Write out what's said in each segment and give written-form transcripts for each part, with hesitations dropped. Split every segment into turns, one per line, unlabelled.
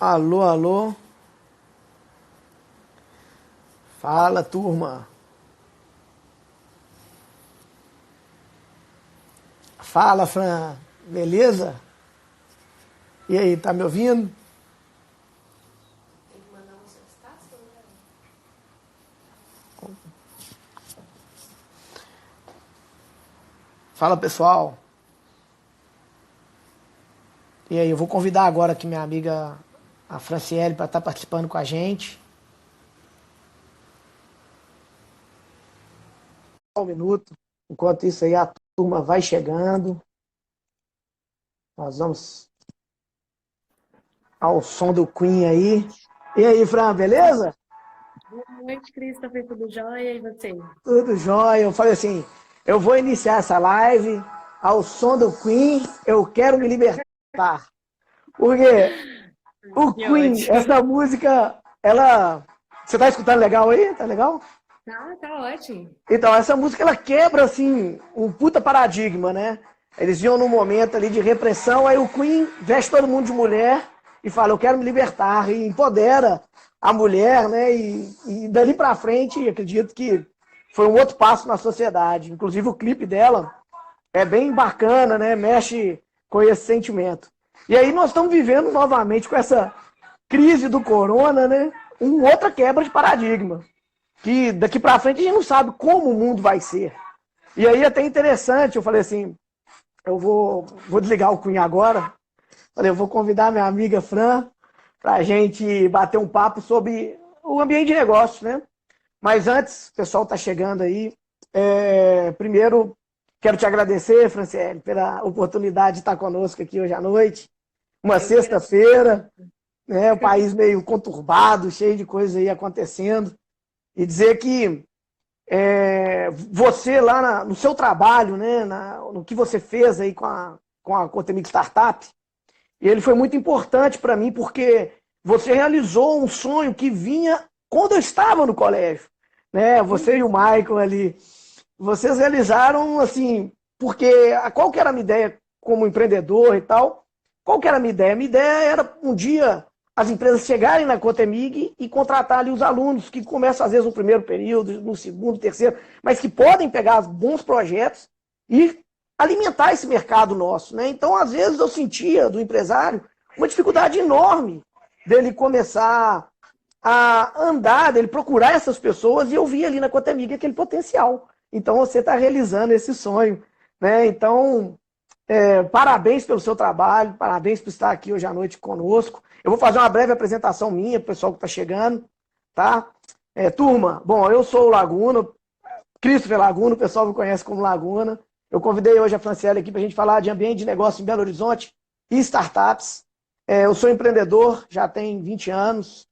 Alô, alô. Fala, turma. Fala, Fran. Beleza? E aí, tá me ouvindo? Fala, pessoal. E aí, eu vou convidar agora aqui minha amiga, a Franciele, para estar participando com a gente. Um minuto. Enquanto isso aí, a turma vai chegando. Nós vamos ao som do Queen aí. E aí, Fran, beleza?
Boa noite, Christopher, tudo jóia? E você?
Tudo jóia. Eu falei assim, eu vou iniciar essa live ao som do Queen. Eu quero me libertar. Porque o
Que
Queen,
ótimo.
essa música, ela. Você tá escutando legal aí? Tá legal?
Tá ótimo.
Então, essa música ela quebra assim um puta paradigma, né? Eles iam num momento ali de repressão, aí o Queen veste todo mundo de mulher e fala: Eu quero me libertar, e empodera a mulher, né? E dali pra frente, acredito que foi um outro passo na sociedade. Inclusive, o clipe dela é bem bacana, né? Mexe com esse sentimento. E aí, nós estamos vivendo novamente com essa crise do corona, né? Outra quebra de paradigma que daqui para frente a gente não sabe como o mundo vai ser. E aí é até interessante, eu falei assim, vou desligar o Cunha agora, falei, eu vou convidar minha amiga Fran para a gente bater um papo sobre o ambiente de negócio, né? Mas antes, o pessoal está chegando aí, primeiro quero te agradecer, Franciele, pela oportunidade de estar conosco aqui hoje à noite, uma
Eu que
sexta-feira,
agradeço.
né? O país meio conturbado, cheio de coisas aí acontecendo, e dizer que você lá no seu trabalho, né, no que você fez aí com a Cotemig Startup, e ele foi muito importante para mim porque você realizou um sonho que vinha quando eu estava no colégio, né? Você e o
Uhum.
Michael ali, vocês realizaram assim, porque qual que era a minha ideia como empreendedor e tal? Qual que era a minha ideia? A minha ideia era um dia as empresas chegarem na Cotemig e contratar ali os alunos que começam às vezes no primeiro período, no segundo, terceiro, mas que podem pegar bons projetos e alimentar esse mercado nosso, né? Então, às vezes eu sentia do empresário uma dificuldade enorme dele começar a andar, dele procurar essas pessoas e eu vi ali na Cotemig aquele potencial. Então você está realizando esse sonho, né? Então, parabéns pelo seu trabalho, parabéns por estar aqui hoje à noite conosco. Eu vou fazer uma breve apresentação minha para o pessoal que está chegando, tá? Turma, bom, eu sou o Laguna, Christopher Laguna, o pessoal me conhece como Laguna. Eu convidei hoje a Franciele aqui para a gente falar de ambiente de negócio em Belo Horizonte e startups. Eu sou empreendedor, já tenho 20 anos,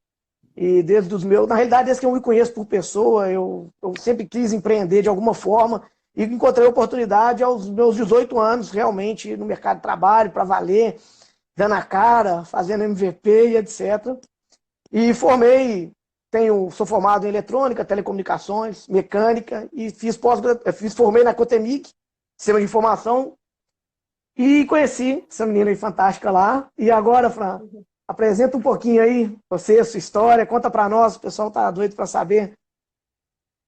e desde os meus, na realidade, desde que eu me conheço por pessoa, eu sempre quis empreender de alguma forma e encontrei a oportunidade aos meus 18 anos, realmente, no mercado de trabalho, para valer, dando a cara, fazendo MVP e etc. E sou formado em eletrônica, telecomunicações, mecânica e formei na Cotemig, sistema de informação, e conheci essa menina aí fantástica lá. E agora, Fran, apresenta um pouquinho aí você, sua história, conta para nós, o pessoal tá doido para saber.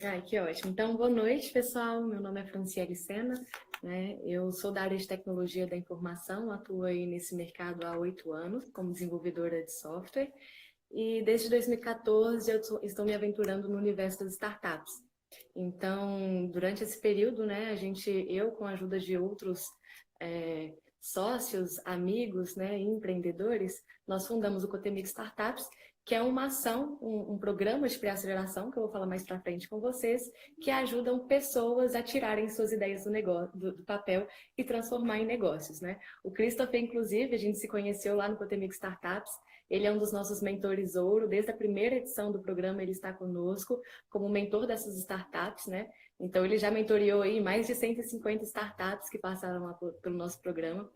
Ai, que ótimo. Então, boa noite, pessoal. Meu nome é Franciele Sena, né? Eu sou da área de tecnologia da informação, atuo aí nesse mercado há 8 anos como desenvolvedora de software. E desde 2014 estou me aventurando no universo das startups. Então, durante esse período, né, eu com a ajuda de outros sócios, amigos, né, empreendedores, nós fundamos o Cotemig Startups, que é uma ação, um programa de pré-aceleração, que eu vou falar mais para frente com vocês, que ajudam pessoas a tirarem suas ideias do negócio, do papel e transformar em negócios, né? O Christopher, inclusive, a gente se conheceu lá no Cotemig Startups. Ele é um dos nossos mentores ouro. Desde a primeira edição do programa, ele está conosco como mentor dessas startups, né? Então, ele já mentoreou aí mais de 150 startups que passaram lá pelo nosso programa.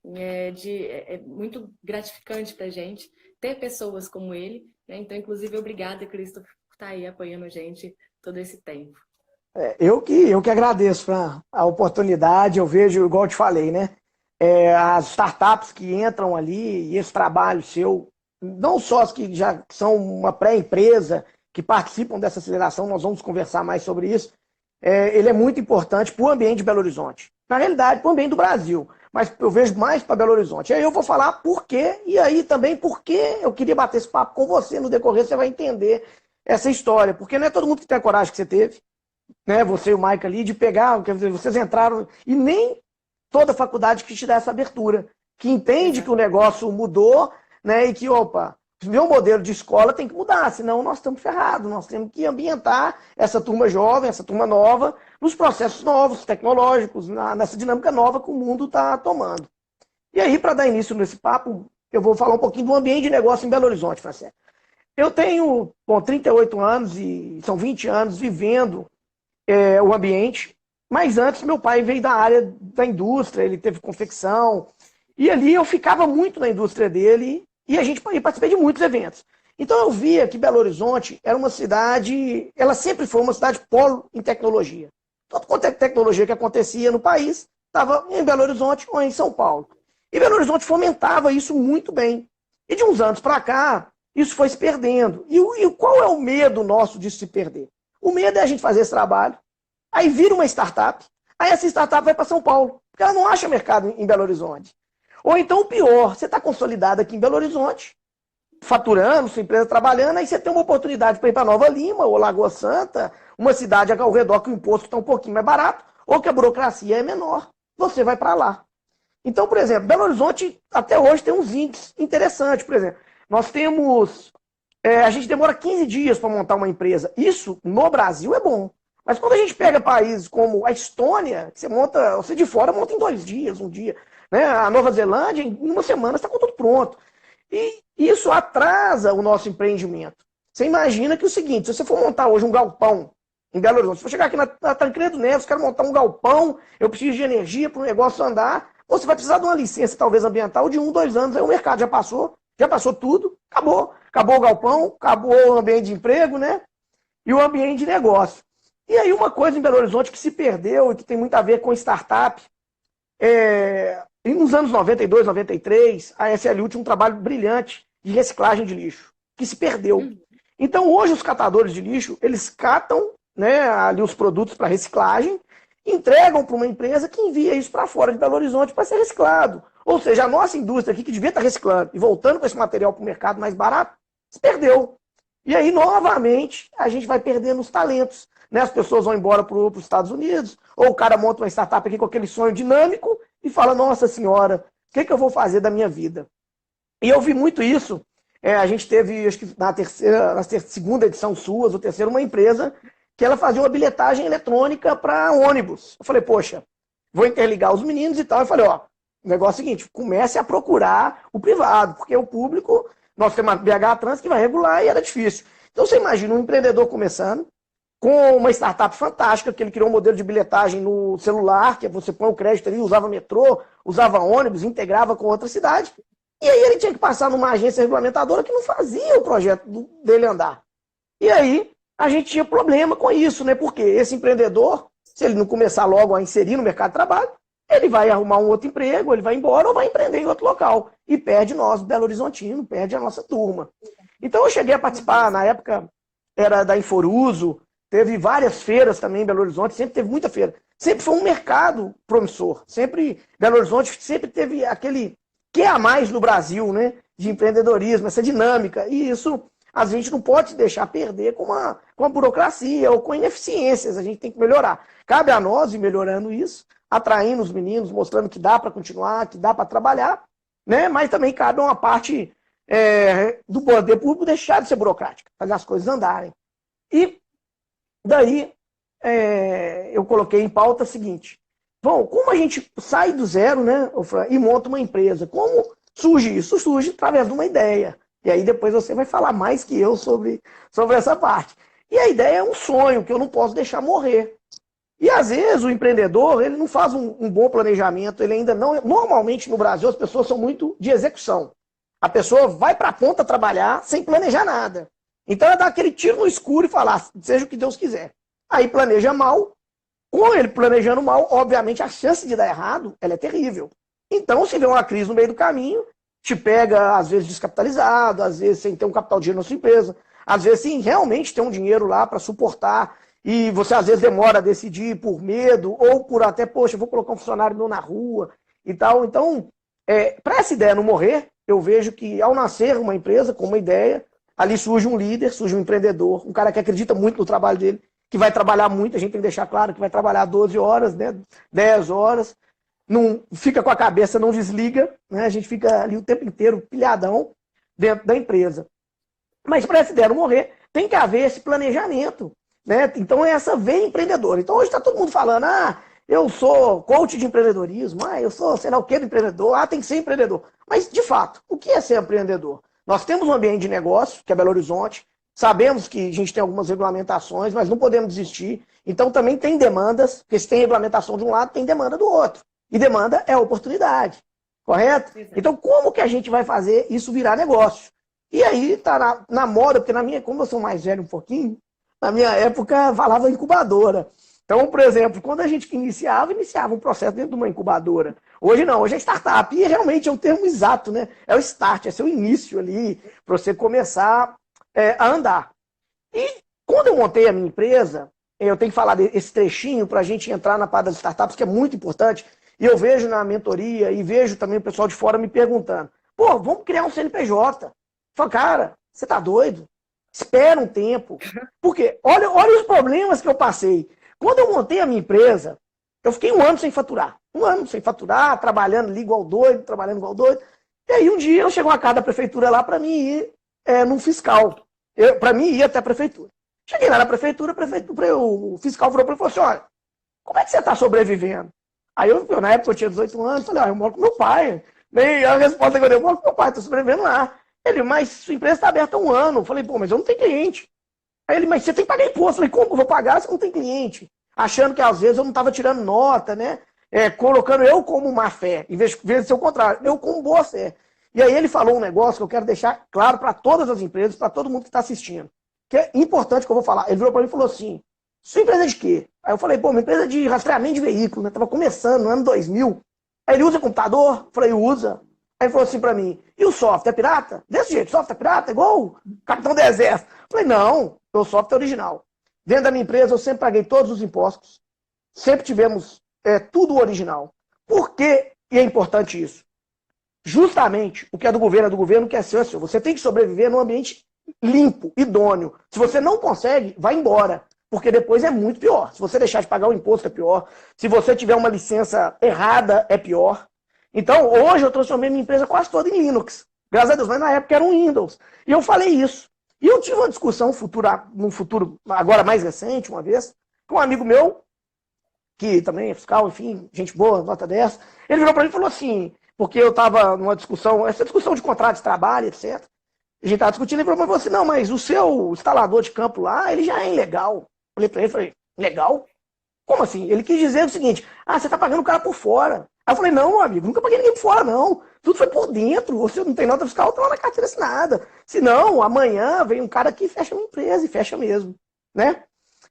É muito gratificante para a gente ter pessoas como ele, né? Então, inclusive, obrigada, Christopher, por estar aí apoiando a gente todo esse tempo.
Eu que agradeço, Fran, a oportunidade. Eu vejo, igual eu te falei, né? As startups que entram ali e esse trabalho seu não só as que já são uma pré-empresa, que participam dessa aceleração, nós vamos conversar mais sobre isso, ele é muito importante para o ambiente de Belo Horizonte. Na realidade, para o ambiente do Brasil, mas eu vejo mais para Belo Horizonte. E aí eu vou falar por quê, e aí também por que eu queria bater esse papo com você no decorrer, você vai entender essa história, porque não é todo mundo que tem a coragem que você teve, né? Você e o Mike ali, de pegar, quer dizer, vocês entraram, e nem toda faculdade que te dá essa abertura, que entende que o negócio mudou, né? E que, opa, o meu modelo de escola tem que mudar, senão nós estamos ferrados, nós temos que ambientar essa turma jovem, essa turma nova, nos processos novos, tecnológicos, nessa dinâmica nova que o mundo está tomando. E aí, para dar início nesse papo, eu vou falar um pouquinho do ambiente de negócio em Belo Horizonte, Francesco. Eu tenho 38 anos e são 20 anos vivendo o ambiente, mas antes meu pai veio da área da indústria, ele teve confecção, e ali eu ficava muito na indústria dele, e eu participei de muitos eventos. Então eu via que Belo Horizonte era uma cidade, ela sempre foi uma cidade polo em tecnologia. Tudo quanto é tecnologia que acontecia no país, estava em Belo Horizonte ou em São Paulo. E Belo Horizonte fomentava isso muito bem. E de uns anos para cá, isso foi se perdendo. E qual é o medo nosso disso se perder? O medo é a gente fazer esse trabalho, aí vira uma startup, aí essa startup vai para São Paulo, porque ela não acha mercado em Belo Horizonte. Ou então o pior, você está consolidado aqui em Belo Horizonte, faturando, sua empresa trabalhando, aí você tem uma oportunidade para ir para Nova Lima ou Lagoa Santa, uma cidade ao redor que o imposto está um pouquinho mais barato, ou que a burocracia é menor, você vai para lá. Então, por exemplo, Belo Horizonte até hoje tem uns índices interessantes. Por exemplo, nós temos... a gente demora 15 dias para montar uma empresa. Isso, no Brasil, é bom. Mas quando a gente pega países como a Estônia, você de fora monta em 2 dias, 1 dia. Né? A Nova Zelândia, em 1 semana, está com tudo pronto. E isso atrasa o nosso empreendimento. Você imagina que é o seguinte, se você for montar hoje um galpão em Belo Horizonte, se for chegar aqui na Tancredo Neves, quero montar um galpão, eu preciso de energia para o negócio andar, você vai precisar de uma licença, talvez, ambiental de 1, 2 anos. Aí o mercado já passou tudo, acabou. Acabou o galpão, acabou o ambiente de emprego, né? E o ambiente de negócio. E aí uma coisa em Belo Horizonte que se perdeu e que tem muito a ver com startup, nos anos 92, 93, a SLU tinha um trabalho brilhante de reciclagem de lixo, que se perdeu. Então hoje os catadores de lixo, eles catam, né, ali os produtos para reciclagem, entregam para uma empresa que envia isso para fora de Belo Horizonte para ser reciclado. Ou seja, a nossa indústria aqui, que devia estar reciclando e voltando com esse material para o mercado mais barato, se perdeu. E aí, novamente, a gente vai perdendo os talentos. Né? As pessoas vão embora para os Estados Unidos, ou o cara monta uma startup aqui com aquele sonho dinâmico e fala, nossa senhora, o que eu vou fazer da minha vida? E eu vi muito isso. A gente teve, acho que na segunda edição suas, ou terceira, uma empresa que ela fazia uma bilhetagem eletrônica para ônibus. Eu falei, poxa, vou interligar os meninos e tal. Eu falei, ó, o negócio é o seguinte, comece a procurar o privado, porque o público, nós temos uma BH Trans que vai regular e era difícil. Então você imagina um empreendedor começando, com uma startup fantástica, que ele criou um modelo de bilhetagem no celular, que você põe o crédito ali, usava metrô, usava ônibus, integrava com outra cidade. E aí ele tinha que passar numa agência regulamentadora que não fazia o projeto dele andar. E aí a gente tinha problema com isso, né? Porque esse empreendedor, se ele não começar logo a inserir no mercado de trabalho, ele vai arrumar um outro emprego, ele vai embora ou vai empreender em outro local. E perde nós, Belo Horizontino, perde a nossa turma. Então eu cheguei a participar, na época era da Inforuso, teve várias feiras também em Belo Horizonte, sempre teve muita feira. Sempre foi um mercado promissor. Sempre, Belo Horizonte sempre teve aquele que a mais no Brasil, né? De empreendedorismo, essa dinâmica. E isso a gente não pode deixar perder com a burocracia ou com ineficiências. A gente tem que melhorar. Cabe a nós ir melhorando isso, atraindo os meninos, mostrando que dá para continuar, que dá para trabalhar, né? Mas também cabe uma parte do poder público deixar de ser burocrática, fazer as coisas andarem. E daí eu coloquei em pauta o seguinte: bom, como a gente sai do zero, né, Fran, e monta uma empresa? Como surge isso? Surge através de uma ideia. E aí depois você vai falar mais que eu sobre essa parte. E a ideia é um sonho que eu não posso deixar morrer. E às vezes o empreendedor, ele não faz um bom planejamento, ele ainda não... Normalmente no Brasil as pessoas são muito de execução. A pessoa vai para a ponta trabalhar sem planejar nada. Então ela dá aquele tiro no escuro e fala, seja o que Deus quiser. Aí planeja mal. Com ele planejando mal, obviamente a chance de dar errado, ela é terrível. Então se vê uma crise no meio do caminho, te pega, às vezes, descapitalizado, às vezes sem ter um capital de dinheiro na sua empresa, às vezes, sim, realmente ter um dinheiro lá para suportar, e você, às vezes, demora a decidir por medo, ou por até, poxa, eu vou colocar um funcionário meu na rua e tal. Então, para essa ideia não morrer, eu vejo que, ao nascer uma empresa com uma ideia, ali surge um líder, surge um empreendedor, um cara que acredita muito no trabalho dele, que vai trabalhar muito, a gente tem que deixar claro que vai trabalhar 12 horas, né, 10 horas, não fica com a cabeça, não desliga, né? A gente fica ali o tempo inteiro pilhadão dentro da empresa. Mas para essa ideia não morrer, tem que haver esse planejamento, né? Então é essa veia empreendedora. Então hoje está todo mundo falando, eu sou coach de empreendedorismo, eu sou sei lá o que do empreendedor, tem que ser empreendedor. Mas, de fato, o que é ser empreendedor? Nós temos um ambiente de negócio, que é Belo Horizonte, sabemos que a gente tem algumas regulamentações, mas não podemos desistir. Então também tem demandas, porque se tem regulamentação de um lado, tem demanda do outro. E demanda é oportunidade, correto?
Exato.
Então, como que a gente vai fazer isso virar negócio? E aí tá na moda, porque como eu sou mais velho um pouquinho, na minha época falava incubadora. Então, por exemplo, quando a gente iniciava um processo dentro de uma incubadora. Hoje não, hoje é startup. E realmente é o termo exato, né? É o start, é seu início ali, para você começar a andar. E quando eu montei a minha empresa, eu tenho que falar desse trechinho para a gente entrar na parte das startups, que é muito importante. E eu vejo na mentoria e vejo também o pessoal de fora me perguntando: pô, vamos criar um CNPJ. Eu falo, cara, você tá doido? Espera um tempo. Porque olha os problemas que eu passei. Quando eu montei a minha empresa, eu fiquei um ano sem faturar. Um ano sem faturar, trabalhando ali igual doido, trabalhando igual doido. E aí um dia eu chegou uma carta da prefeitura lá para mim ir num fiscal. Para mim ir até a prefeitura. Cheguei lá na prefeitura, o fiscal virou para mim e falou assim: olha, como é que você está sobrevivendo? Aí na época eu tinha 18 anos, falei, eu moro com meu pai. Nem a resposta que eu dei, eu moro com meu pai, estou sobrevivendo lá. Ele, mas sua empresa está aberta há um ano. Eu falei, pô, mas eu não tenho cliente. Aí ele, mas você tem que pagar imposto. Eu falei, como eu vou pagar se não tem cliente? Achando que às vezes eu não estava tirando nota, né? Colocando eu como má fé, em vez de ser o contrário, eu como boa fé. E aí ele falou um negócio que eu quero deixar claro para todas as empresas, para todo mundo que está assistindo, que é importante que eu vou falar. Ele virou para mim e falou assim: sua empresa é de quê? Aí eu falei, pô, minha empresa é de rastreamento de veículo, né? Tava começando no ano 2000. Aí ele usa computador? Eu falei, usa. Aí ele falou assim para mim: e o software é pirata? Desse jeito, software é pirata? Igual o Capitão do Exército. Eu falei, não, o software é original. Dentro da minha empresa eu sempre paguei todos os impostos, sempre tivemos tudo original. Por que é importante isso? Justamente o que é do governo, o que é seu é seu. Você tem que sobreviver num ambiente limpo, idôneo. Se você não consegue, vai embora. Porque depois é muito pior. Se você deixar de pagar o imposto, é pior. Se você tiver uma licença errada, é pior. Então, hoje eu transformei minha empresa quase toda em Linux. Graças a Deus, mas na época era um Windows. E eu falei isso. E eu tive uma discussão num futuro, agora mais recente, uma vez, com um amigo meu, que também é fiscal, enfim, gente boa, nota 10. Ele virou para mim e falou assim, porque eu estava numa discussão, essa discussão de contrato de trabalho, etc. A gente estava discutindo, ele falou para mim assim, não, mas o seu instalador de campo lá, ele já é ilegal. Olhei para ele e falei, legal? Como assim? Ele quis dizer o seguinte, você está pagando o cara por fora. Aí eu falei, não, meu amigo, nunca paguei ninguém por fora, não. Tudo foi por dentro. Você não tem nota fiscal, tá lá na carteira assinada. Senão, amanhã vem um cara aqui e fecha uma empresa, e fecha mesmo, né?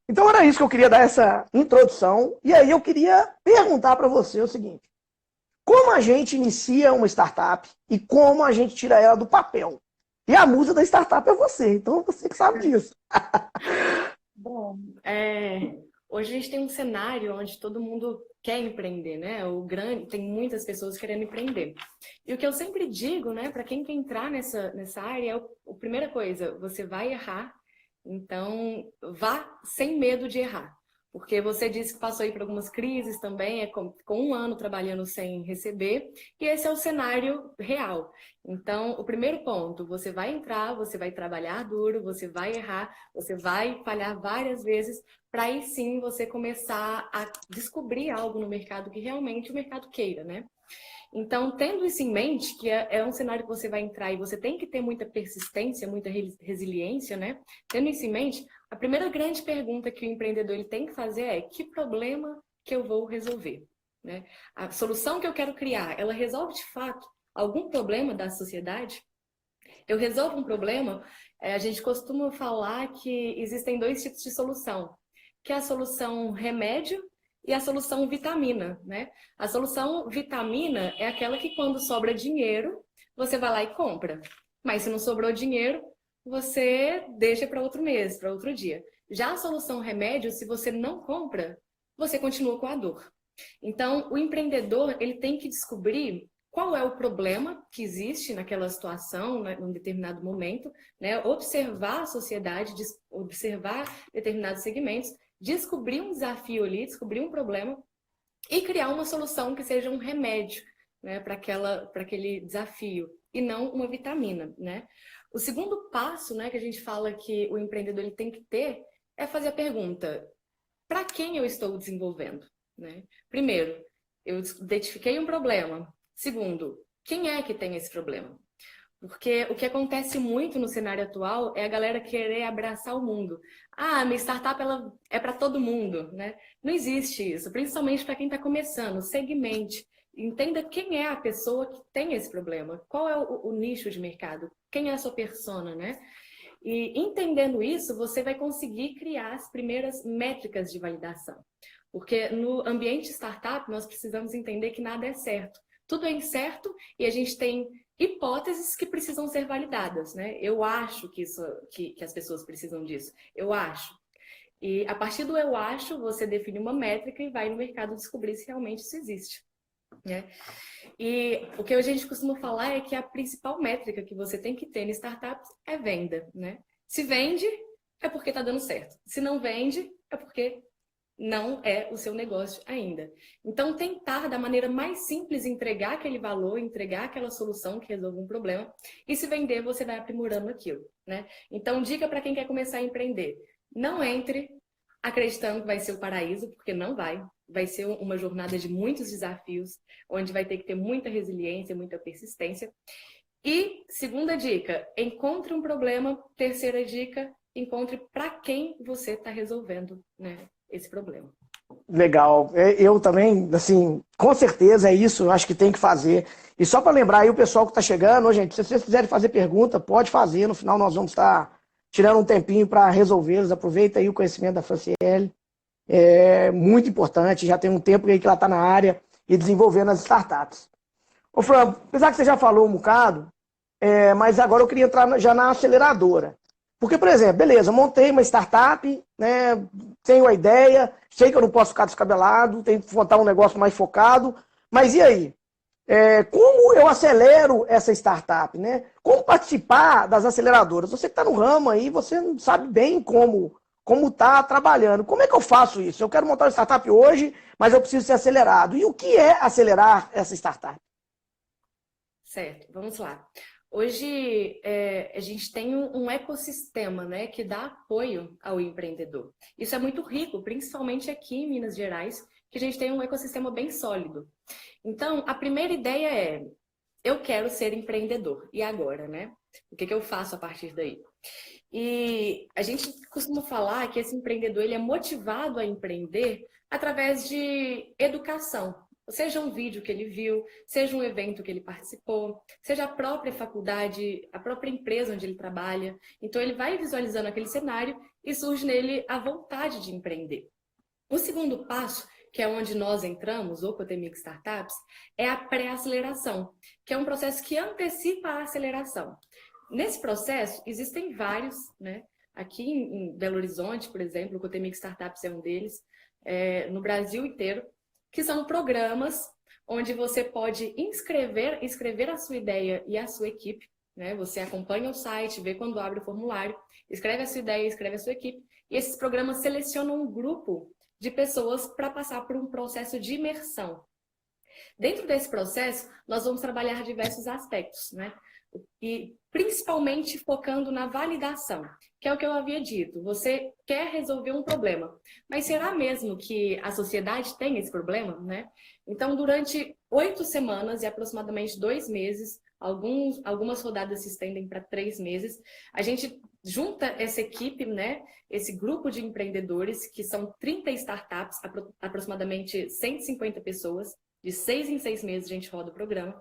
Então era isso que eu queria dar essa introdução. E aí eu queria perguntar para você o seguinte, como a gente inicia uma startup e como a gente tira ela do papel? E a musa da startup é você, então você que sabe disso.
Bom, hoje a gente tem um cenário onde todo mundo quer empreender, né? Tem muitas pessoas querendo empreender. E o que eu sempre digo, né, para quem quer entrar nessa área, é a primeira coisa, você vai errar, então vá sem medo de errar. Porque você disse que passou aí por algumas crises também, com um ano trabalhando sem receber, e esse é o cenário real. Então, o primeiro ponto, você vai entrar, você vai trabalhar duro, você vai errar, você vai falhar várias vezes, para aí sim você começar a descobrir algo no mercado que realmente o mercado queira, né? Então, tendo isso em mente, que é um cenário que você vai entrar e você tem que ter muita persistência, muita resiliência, né? Tendo isso em mente, a primeira grande pergunta que o empreendedor ele tem que fazer é: que problema que eu vou resolver? Né? A solução que eu quero criar, ela resolve de fato algum problema da sociedade? Eu resolvo um problema, a gente costuma falar que existem dois tipos de solução, que é a solução remédio e a solução vitamina, né? A solução vitamina é aquela que quando sobra dinheiro, você vai lá e compra. Mas se não sobrou dinheiro, você deixa para outro mês, para outro dia. Já a solução remédio, se você não compra, você continua com a dor. Então, o empreendedor, ele tem que descobrir qual é o problema que existe naquela situação, né, num determinado momento, né? Observar a sociedade, observar determinados segmentos, descobrir um desafio ali, descobrir um problema e criar uma solução que seja um remédio, né, para aquele desafio e não uma vitamina, né? O segundo passo, né, que a gente fala que o empreendedor ele tem que ter é fazer a pergunta: para quem eu estou desenvolvendo? Né? Primeiro, eu identifiquei um problema. Segundo, quem é que tem esse problema? Porque o que acontece muito no cenário atual é a galera querer abraçar o mundo. Ah, minha startup ela é para todo mundo, né? Não existe isso, principalmente para quem está começando. Segmente, entenda quem é a pessoa que tem esse problema, qual é o nicho de mercado, quem é a sua persona, né? E entendendo isso, você vai conseguir criar as primeiras métricas de validação. Porque no ambiente startup, nós precisamos entender que nada é certo. Tudo é incerto e a gente tem hipóteses que precisam ser validadas, né? Eu acho que as pessoas precisam disso. Eu acho. E a partir do eu acho, você define uma métrica e vai no mercado descobrir se realmente isso existe, né? E o que a gente costuma falar é que a principal métrica que você tem que ter em startups é venda, né? Se vende, é porque está dando certo. Se não vende, é porque não é o seu negócio ainda. Então, tentar da maneira mais simples entregar aquele valor, entregar aquela solução que resolve um problema, e se vender, você vai aprimorando aquilo, né? Então, dica para quem quer começar a empreender: não entre acreditando que vai ser o paraíso, porque não vai. Vai ser uma jornada de muitos desafios, onde vai ter que ter muita resiliência, muita persistência. E, segunda dica, encontre um problema. Terceira dica, encontre para quem você está resolvendo, né, esse problema.
Legal. Eu também, assim, com certeza é isso, eu acho que tem que fazer. E só para lembrar aí o pessoal que está chegando, gente, se vocês quiserem fazer pergunta, pode fazer. No final nós vamos estar tirando um tempinho para resolvê-los. Aproveita aí o conhecimento da Franciele. É muito importante, já tem um tempo aí que ela está na área e desenvolvendo as startups. Ô Fran, apesar que você já falou um bocado, mas agora eu queria entrar já na aceleradora. Porque, por exemplo, beleza, montei uma startup, né, tenho a ideia, sei que eu não posso ficar descabelado, tenho que montar um negócio mais focado, mas e aí? Como eu acelero essa startup, né? Como participar das aceleradoras? Você que está no ramo aí, você não sabe bem como está trabalhando. Como é que eu faço isso? Eu quero montar uma startup hoje, mas eu preciso ser acelerado. E o que é acelerar essa startup?
Certo, vamos lá. Hoje, a gente tem um ecossistema, né, que dá apoio ao empreendedor. Isso é muito rico, principalmente aqui em Minas Gerais, que a gente tem um ecossistema bem sólido. Então, a primeira ideia é: eu quero ser empreendedor. E agora, né? O que eu faço a partir daí? E a gente costuma falar que esse empreendedor ele é motivado a empreender através de educação. Seja um vídeo que ele viu, seja um evento que ele participou, seja a própria faculdade, a própria empresa onde ele trabalha. Então, ele vai visualizando aquele cenário e surge nele a vontade de empreender. O segundo passo, que é onde nós entramos, o Cotemig Startups, é a pré-aceleração, que é um processo que antecipa a aceleração. Nesse processo, existem vários, né? Aqui em Belo Horizonte, por exemplo, o Cotemig Startups é um deles, no Brasil inteiro, que são programas onde você pode escrever a sua ideia e a sua equipe, né? Você acompanha o site, vê quando abre o formulário, escreve a sua ideia, escreve a sua equipe, e esses programas selecionam um grupo de pessoas para passar por um processo de imersão. Dentro desse processo, nós vamos trabalhar diversos aspectos, né? E principalmente focando na validação, que é o que eu havia dito. Você quer resolver um problema, mas será mesmo que a sociedade tem esse problema, né? Então, durante 8 semanas e aproximadamente 2 meses, algumas rodadas se estendem para 3 meses, a gente junta essa equipe, né? Esse grupo de empreendedores, que são 30 startups, aproximadamente 150 pessoas. De 6 em 6 meses a gente roda o programa.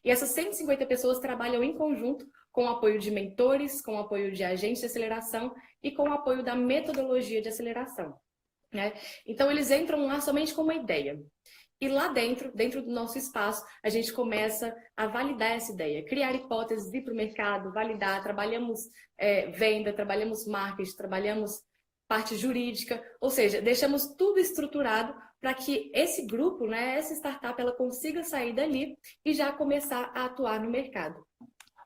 E essas 150 pessoas trabalham em conjunto com o apoio de mentores, com o apoio de agentes de aceleração e com o apoio da metodologia de aceleração, né? Então, eles entram lá somente com uma ideia. E lá dentro do nosso espaço, a gente começa a validar essa ideia, criar hipóteses, ir para o mercado, validar, trabalhamos venda, trabalhamos marketing, trabalhamos parte jurídica, ou seja, deixamos tudo estruturado para que esse grupo, né, essa startup, ela consiga sair dali e já começar a atuar no mercado.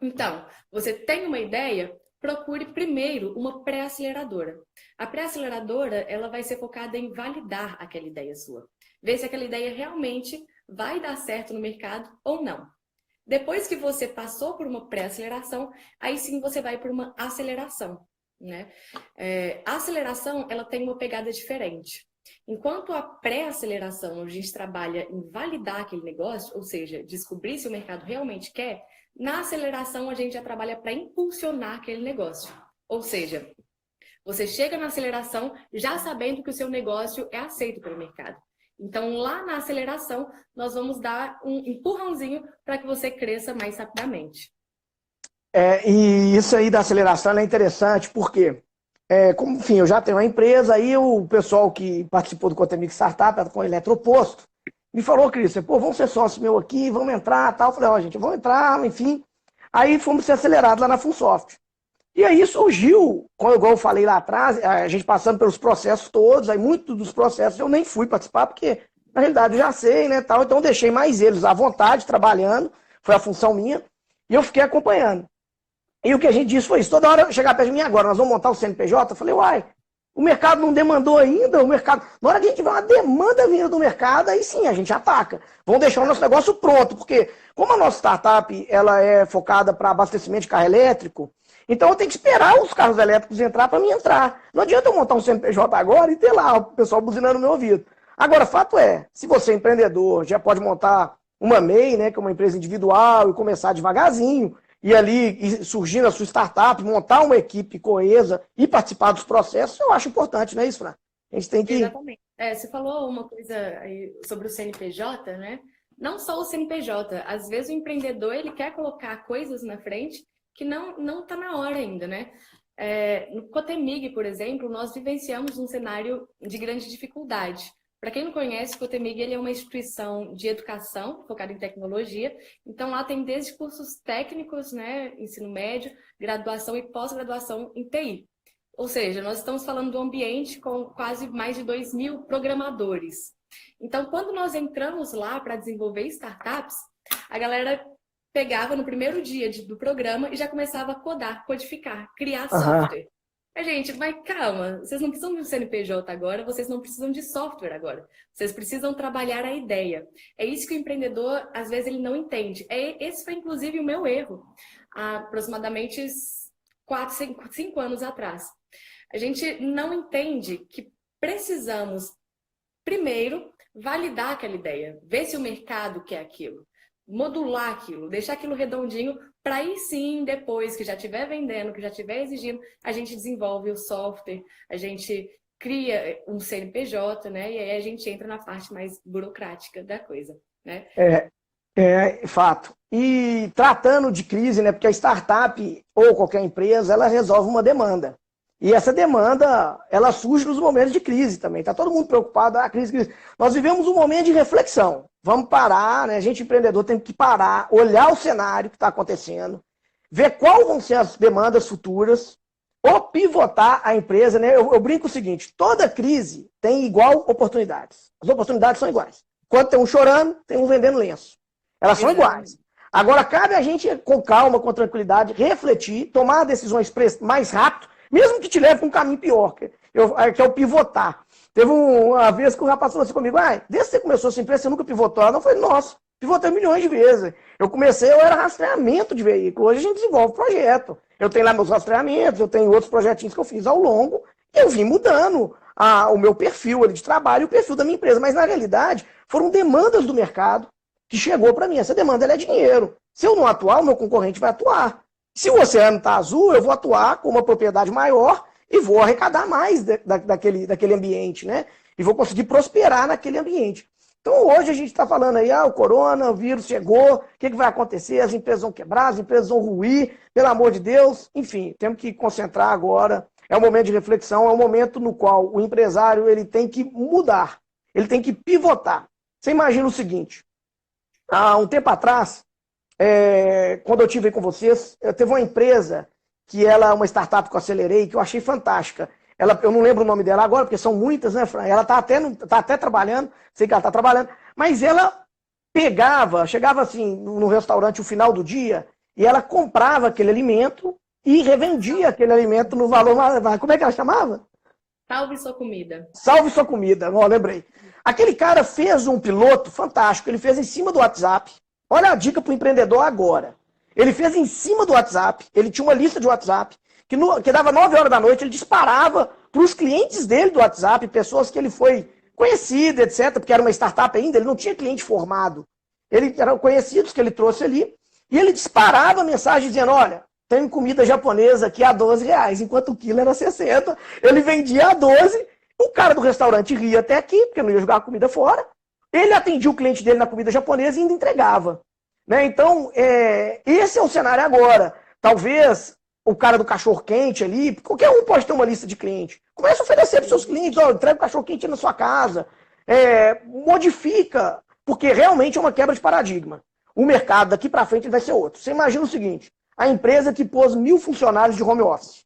Então, você tem uma ideia? Procure primeiro uma pré-aceleradora. A pré-aceleradora, ela vai ser focada em validar aquela ideia sua. Ver se aquela ideia realmente vai dar certo no mercado ou não. Depois que você passou por uma pré-aceleração, aí sim você vai por uma aceleração, né? A aceleração, ela tem uma pegada diferente. Enquanto a pré-aceleração, a gente trabalha em validar aquele negócio, ou seja, descobrir se o mercado realmente quer, na aceleração a gente já trabalha para impulsionar aquele negócio. Ou seja, você chega na aceleração já sabendo que o seu negócio é aceito pelo mercado. Então, lá na aceleração, nós vamos dar um empurrãozinho para que você cresça mais rapidamente.
E isso aí da aceleração é interessante, porque, como, enfim, eu já tenho uma empresa, aí o pessoal que participou do Cotemig Startup, com eletroposto, me falou, Cris, pô, vamos ser sócio meu aqui, vamos entrar, tal. Eu falei, ó, gente, vamos entrar, enfim. Aí fomos ser acelerados lá na Funsoft. E aí surgiu, igual eu falei lá atrás, a gente passando pelos processos todos, aí muitos dos processos eu nem fui participar, porque na realidade eu já sei, né, tal, então eu deixei mais eles à vontade, trabalhando, foi a função minha, e eu fiquei acompanhando. E o que a gente disse foi isso, toda hora chegar perto de mim agora, nós vamos montar o CNPJ, eu falei, uai, o mercado não demandou ainda, na hora que a gente vê uma demanda vindo do mercado, aí sim, a gente ataca. Vamos deixar o nosso negócio pronto, porque como a nossa startup ela é focada para abastecimento de carro elétrico, então eu tenho que esperar os carros elétricos entrar para mim entrar. Não adianta eu montar um CNPJ agora e ter lá o pessoal buzinando no meu ouvido. Agora, fato é, se você é empreendedor, já pode montar uma MEI, né, que é uma empresa individual, e começar devagarzinho, e ali surgindo a sua startup, montar uma equipe coesa e participar dos processos, eu acho importante, não é isso, Fran? A gente tem que...
Exatamente. Você falou uma coisa aí sobre o CNPJ, né? Não só o CNPJ, às vezes o empreendedor ele quer colocar coisas na frente que não está na hora ainda, né? No Cotemig, por exemplo, nós vivenciamos um cenário de grande dificuldade. Para quem não conhece, o Cotemig ele é uma instituição de educação focada em tecnologia. Então, lá tem desde cursos técnicos, né, ensino médio, graduação e pós-graduação em TI. Ou seja, nós estamos falando do ambiente com quase mais de 2.000 programadores. Então, quando nós entramos lá para desenvolver startups, a galera pegava no primeiro dia do programa e já começava a codar, codificar, criar software. Gente, mas calma, vocês não precisam de um CNPJ agora, vocês não precisam de software agora. Vocês precisam trabalhar a ideia. É isso que o empreendedor, às vezes, ele não entende. Esse foi, inclusive, o meu erro, há aproximadamente 5 anos atrás. A gente não entende que precisamos, primeiro, validar aquela ideia, ver se o mercado quer aquilo, modular aquilo, deixar aquilo redondinho, para aí sim, depois que já estiver vendendo, que já estiver exigindo, a gente desenvolve o software, a gente cria um CNPJ, né? E aí a gente entra na parte mais burocrática da coisa, né?
Fato. E tratando de crise, né? Porque a startup ou qualquer empresa, ela resolve uma demanda. E essa demanda, ela surge nos momentos de crise também. Está todo mundo preocupado, crise. Nós vivemos um momento de reflexão. Vamos parar, né? A gente empreendedor tem que parar, olhar o cenário que está acontecendo, ver quais vão ser as demandas futuras, ou pivotar a empresa, né? Eu brinco o seguinte, toda crise tem igual oportunidades. As oportunidades são iguais. Quando tem um chorando, tem um vendendo lenço. Elas são iguais. Agora, cabe a gente, com calma, com tranquilidade, refletir, tomar decisões mais rápido, mesmo que te leve para um caminho pior, que é o pivotar. Teve uma vez que o rapaz falou assim comigo, desde que você começou essa empresa, você nunca pivotou. Eu falei, nossa, pivotei milhões de vezes. Eu era rastreamento de veículo, hoje a gente desenvolve projeto. Eu tenho lá meus rastreamentos, eu tenho outros projetinhos que eu fiz ao longo, e eu vim mudando o meu perfil ali de trabalho e o perfil da minha empresa. Mas, na realidade, foram demandas do mercado que chegou para mim. Essa demanda ela é dinheiro. Se eu não atuar, o meu concorrente vai atuar. Se o oceano está azul, eu vou atuar com uma propriedade maior e vou arrecadar mais daquele ambiente, né? E vou conseguir prosperar naquele ambiente. Então, hoje a gente está falando aí, o coronavírus chegou, o que vai acontecer? As empresas vão quebrar, as empresas vão ruir, pelo amor de Deus. Enfim, temos que concentrar agora. É um momento de reflexão, é um momento no qual o empresário ele tem que mudar, ele tem que pivotar. Você imagina o seguinte, há um tempo atrás, quando eu estive aí com vocês, teve uma empresa que ela é uma startup que eu acelerei, que eu achei fantástica. Eu não lembro o nome dela agora, porque são muitas, né, Fran? Ela tá até trabalhando, sei que ela está trabalhando, mas ela chegava assim no restaurante no final do dia, e ela comprava aquele alimento e revendia aquele alimento no valor mais. Como é que ela chamava?
Salve sua comida.
Salve sua comida, ó, lembrei. Aquele cara fez um piloto fantástico, ele fez em cima do WhatsApp. Olha a dica para o empreendedor agora. Ele fez em cima do WhatsApp, ele tinha uma lista de WhatsApp, que dava 9 horas da noite, ele disparava para os clientes dele do WhatsApp, pessoas que ele foi conhecido, etc., porque era uma startup ainda, ele não tinha cliente formado. Ele eram conhecidos que ele trouxe ali, e ele disparava mensagem dizendo, olha, tem comida japonesa aqui a R$ 12, enquanto o quilo era 60, ele vendia a 12, o cara do restaurante ria até aqui, porque não ia jogar a comida fora, ele atendia o cliente dele na comida japonesa e ainda entregava. Né? Então, esse é o cenário agora. Talvez o cara do cachorro-quente ali, qualquer um pode ter uma lista de clientes. Começa a oferecer para os seus clientes, ó, entrega o cachorro-quente na sua casa, modifica, porque realmente é uma quebra de paradigma. O mercado daqui para frente vai ser outro. Você imagina o seguinte, a empresa que pôs 1.000 funcionários de home office.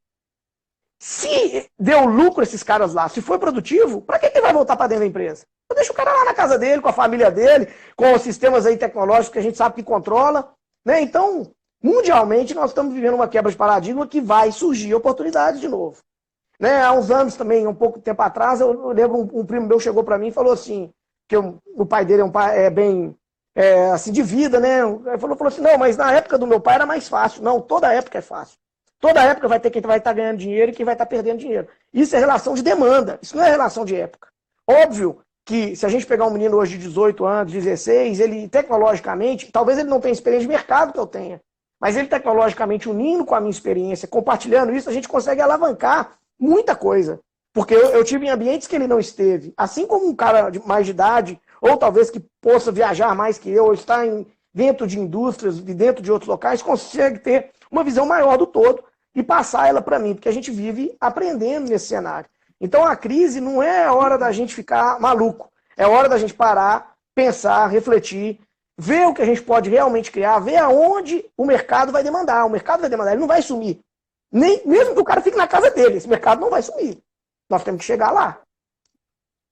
Se deu lucro esses caras lá, se foi produtivo, para que ele vai voltar para dentro da empresa? Deixa o cara lá na casa dele, com a família dele, com os sistemas aí tecnológicos que a gente sabe que controla. Né? Então, mundialmente, nós estamos vivendo uma quebra de paradigma que vai surgir oportunidades de novo. Né? Há uns anos também, um pouco tempo atrás, eu lembro um primo meu chegou para mim e falou assim, que o pai dele é bem assim, de vida, né? Ele falou assim, não, mas na época do meu pai era mais fácil. Não, toda época é fácil. Toda época vai ter quem vai estar ganhando dinheiro e quem vai estar perdendo dinheiro. Isso é relação de demanda, isso não é relação de época. Óbvio que se a gente pegar um menino hoje de 18 anos, 16, ele tecnologicamente, talvez ele não tenha experiência de mercado que eu tenha, mas ele tecnologicamente unindo com a minha experiência, compartilhando isso, a gente consegue alavancar muita coisa. Porque eu tive em ambientes que ele não esteve. Assim como um cara de mais de idade, ou talvez que possa viajar mais que eu, ou estar dentro de indústrias e dentro de outros locais, consegue ter uma visão maior do todo e passar ela para mim, porque a gente vive aprendendo nesse cenário. Então a crise não é hora da gente ficar maluco, é hora da gente parar, pensar, refletir, ver o que a gente pode realmente criar, ver aonde o mercado vai demandar. O mercado vai demandar, ele não vai sumir. Mesmo que o cara fique na casa dele, esse mercado não vai sumir. Nós temos que chegar lá.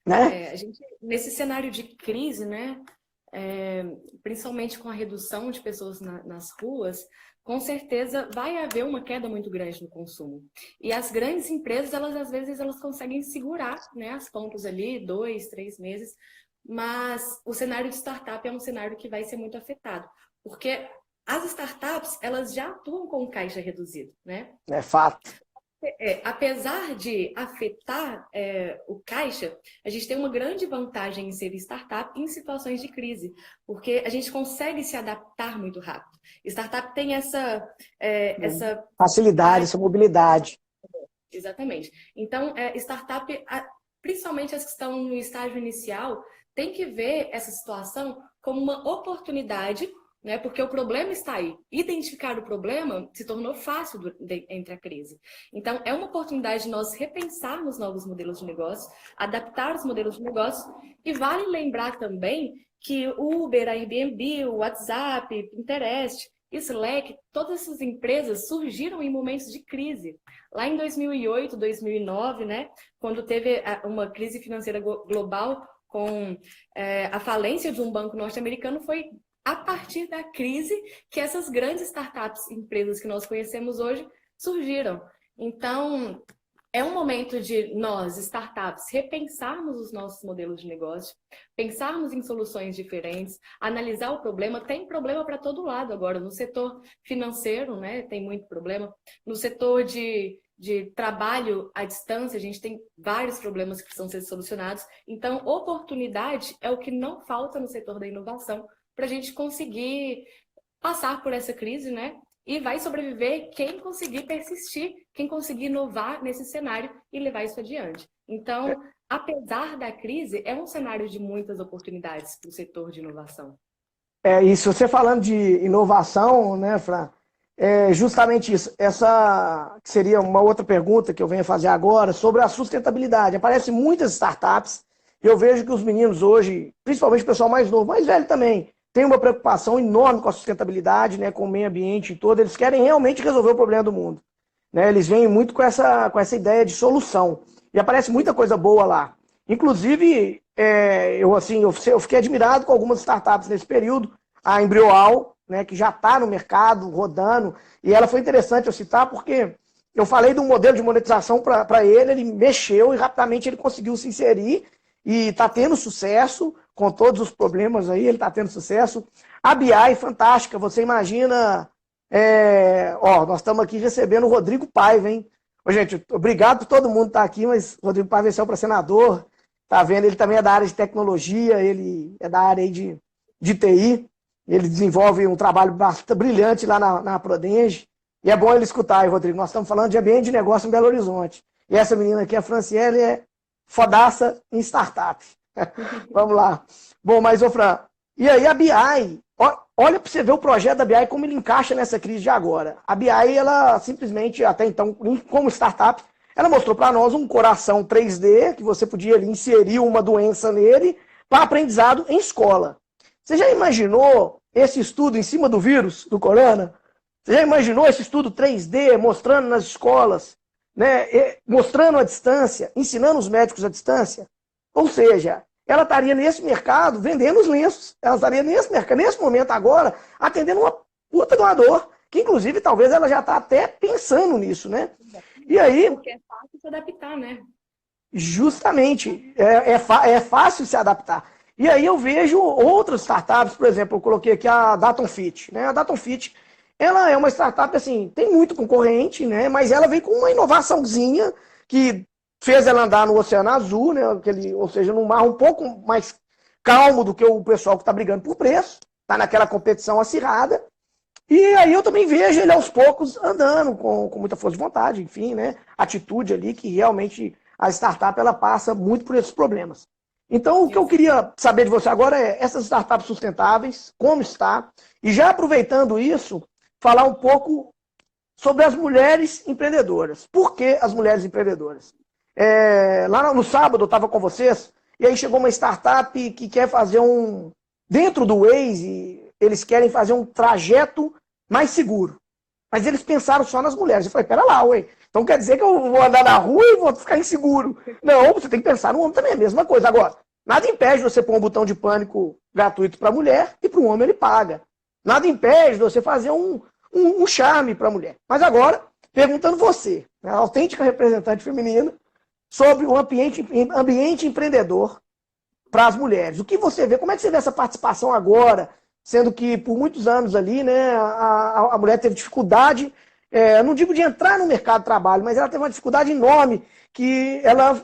Né?
A gente, nesse cenário de crise, né, principalmente com a redução de pessoas nas ruas, com certeza vai haver uma queda muito grande no consumo. E as grandes empresas, às vezes, elas conseguem segurar, né, as pontas ali, 2, 3 meses, mas o cenário de startup é um cenário que vai ser muito afetado, porque as startups, elas já atuam com caixa reduzido, né?
É fato.
Apesar de afetar o caixa, a gente tem uma grande vantagem em ser startup em situações de crise, porque a gente consegue se adaptar muito rápido. Startup tem essa
facilidade, essa mobilidade.
Exatamente. Então, startup, principalmente as que estão no estágio inicial, tem que ver essa situação como uma oportunidade, né? Porque o problema está aí. Identificar o problema se tornou fácil entre a crise. Então, é uma oportunidade de nós repensarmos novos modelos de negócio, adaptar os modelos de negócio. E vale lembrar também que o Uber, a Airbnb, o WhatsApp, Pinterest, Slack, todas essas empresas surgiram em momentos de crise. Lá em 2008, 2009, né? Quando teve uma crise financeira global com a falência de um banco norte-americano, foi a partir da crise que essas grandes startups, empresas que nós conhecemos hoje, surgiram. Então, é um momento de nós, startups, repensarmos os nossos modelos de negócio, pensarmos em soluções diferentes, analisar o problema. Tem problema para todo lado agora. No setor financeiro, né, tem muito problema. No setor de trabalho à distância, a gente tem vários problemas que precisam ser solucionados. Então, oportunidade é o que não falta no setor da inovação, para a gente conseguir passar por essa crise, né? E vai sobreviver quem conseguir persistir, quem conseguir inovar nesse cenário e levar isso adiante. Então, apesar da crise, é um cenário de muitas oportunidades para o setor de inovação.
Isso, você falando de inovação, né, Fran? É justamente isso. Essa seria uma outra pergunta que eu venho fazer agora sobre a sustentabilidade. Aparecem muitas startups Eu vejo que os meninos hoje, principalmente o pessoal mais novo, mais velho também, tem uma preocupação enorme com a sustentabilidade, né, com o meio ambiente e todo. Eles querem realmente resolver o problema do mundo. Né? Eles vêm muito com essa ideia de solução. E aparece muita coisa boa lá. Inclusive, eu fiquei admirado com algumas startups nesse período. A Embryoal, né, que já está no mercado, rodando. E ela foi interessante eu citar porque eu falei de um modelo de monetização para ele mexeu e rapidamente ele conseguiu se inserir e está tendo sucesso, com todos os problemas aí, ele está tendo sucesso. A BI, fantástica, você imagina... nós estamos aqui recebendo o Rodrigo Paiva, hein? Ô, gente, obrigado por todo mundo estar aqui, mas o Rodrigo Paiva venceu para senador, tá vendo? Ele também é da área de tecnologia, ele é da área aí de TI, ele desenvolve um trabalho bastante brilhante lá na Prodenge, e é bom ele escutar aí, Rodrigo. Nós estamos falando de ambiente de negócio em Belo Horizonte. E essa menina aqui, a Franciele, é fodaça em startup. Vamos lá. Bom, mas, ô Fran, e aí a BI, olha para você ver o projeto da BI, como ele encaixa nessa crise de agora. A BI, ela simplesmente, até então, como startup, ela mostrou para nós um coração 3D, que você podia ali, inserir uma doença nele, para aprendizado em escola. Você já imaginou esse estudo em cima do vírus, do corona? Você já imaginou esse estudo 3D mostrando nas escolas, né, mostrando a distância, ensinando os médicos à distância? Ou seja, ela estaria nesse mercado vendendo os lenços. Ela estaria nesse mercado, nesse momento agora, atendendo uma puta doador, que inclusive talvez ela já está até pensando nisso, né? E aí...
Porque é fácil se adaptar, né?
Justamente, é fácil se adaptar. E aí eu vejo outras startups, por exemplo, eu coloquei aqui a DatonFit, né? A DatonFit, ela é uma startup, assim, tem muito concorrente, né? Mas ela vem com uma inovaçãozinha que fez ela andar no Oceano Azul, né? Ou seja, num mar um pouco mais calmo do que o pessoal que está brigando por preço, está naquela competição acirrada. E aí eu também vejo ele aos poucos andando com muita força de vontade, enfim, né? Atitude ali que realmente a startup ela passa muito por esses problemas. Então, o que eu queria saber de você agora é essas startups sustentáveis, como está, e já aproveitando isso, falar um pouco sobre as mulheres empreendedoras. Por que as mulheres empreendedoras? Lá no sábado eu estava com vocês, e aí chegou uma startup que quer fazer dentro do Waze, eles querem fazer um trajeto mais seguro. Mas eles pensaram só nas mulheres. Eu falei, pera lá, ué. Então quer dizer que eu vou andar na rua e vou ficar inseguro. Não, você tem que pensar no homem também, é a mesma coisa. Agora, nada impede de você pôr um botão de pânico gratuito para a mulher e para o homem ele paga. Nada impede de você fazer um charme para a mulher. Mas agora, perguntando você, né, a autêntica representante feminina, sobre o ambiente empreendedor para as mulheres. O que você vê? Como é que você vê essa participação agora? Sendo que por muitos anos ali, né, a mulher teve dificuldade, não digo de entrar no mercado de trabalho, mas ela teve uma dificuldade enorme, que ela,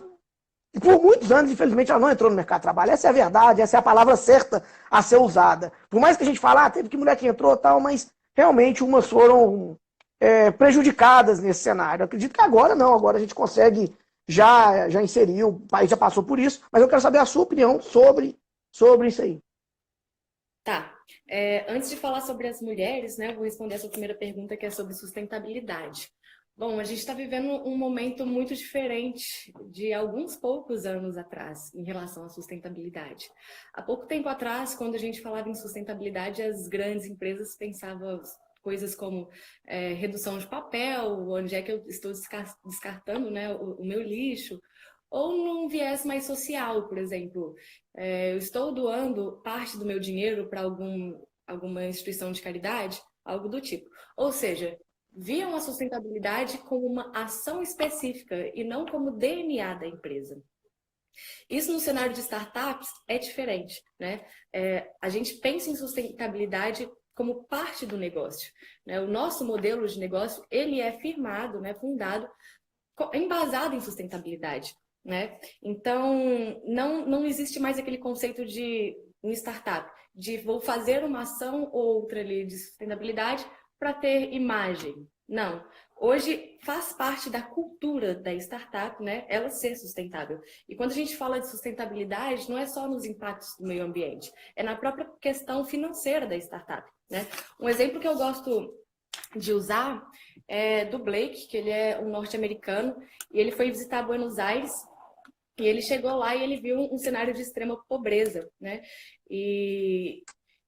por muitos anos, infelizmente, ela não entrou no mercado de trabalho. Essa é a verdade, essa é a palavra certa a ser usada. Por mais que a gente fale, teve que mulher que entrou e tal, mas realmente umas foram prejudicadas nesse cenário. Eu acredito que agora não, agora a gente consegue já inserir, o país já passou por isso, mas eu quero saber a sua opinião sobre isso aí.
Tá. Antes de falar sobre as mulheres, né, eu vou responder a sua primeira pergunta, que é sobre sustentabilidade. Bom, a gente está vivendo um momento muito diferente de alguns poucos anos atrás em relação à sustentabilidade. Há pouco tempo atrás, quando a gente falava em sustentabilidade, as grandes empresas pensavam coisas como redução de papel, onde é que eu estou descartando, né, o meu lixo, ou num viés mais social, por exemplo. Eu estou doando parte do meu dinheiro para alguma instituição de caridade, algo do tipo. Ou seja, viam a sustentabilidade como uma ação específica e não como DNA da empresa. Isso no cenário de startups é diferente, né? A gente pensa em sustentabilidade como parte do negócio, né? O nosso modelo de negócio, ele é firmado, né, fundado, embasado em sustentabilidade, né? Então, não existe mais aquele conceito de um startup, de vou fazer uma ação ou outra ali de sustentabilidade para ter imagem. Não. Hoje faz parte da cultura da startup, né, ela ser sustentável. E quando a gente fala de sustentabilidade, não é só nos impactos do meio ambiente, é na própria questão financeira da startup, né? Um exemplo que eu gosto de usar é do Blake, que ele é um norte-americano, e ele foi visitar Buenos Aires E ele chegou lá e ele viu um cenário de extrema pobreza, né? E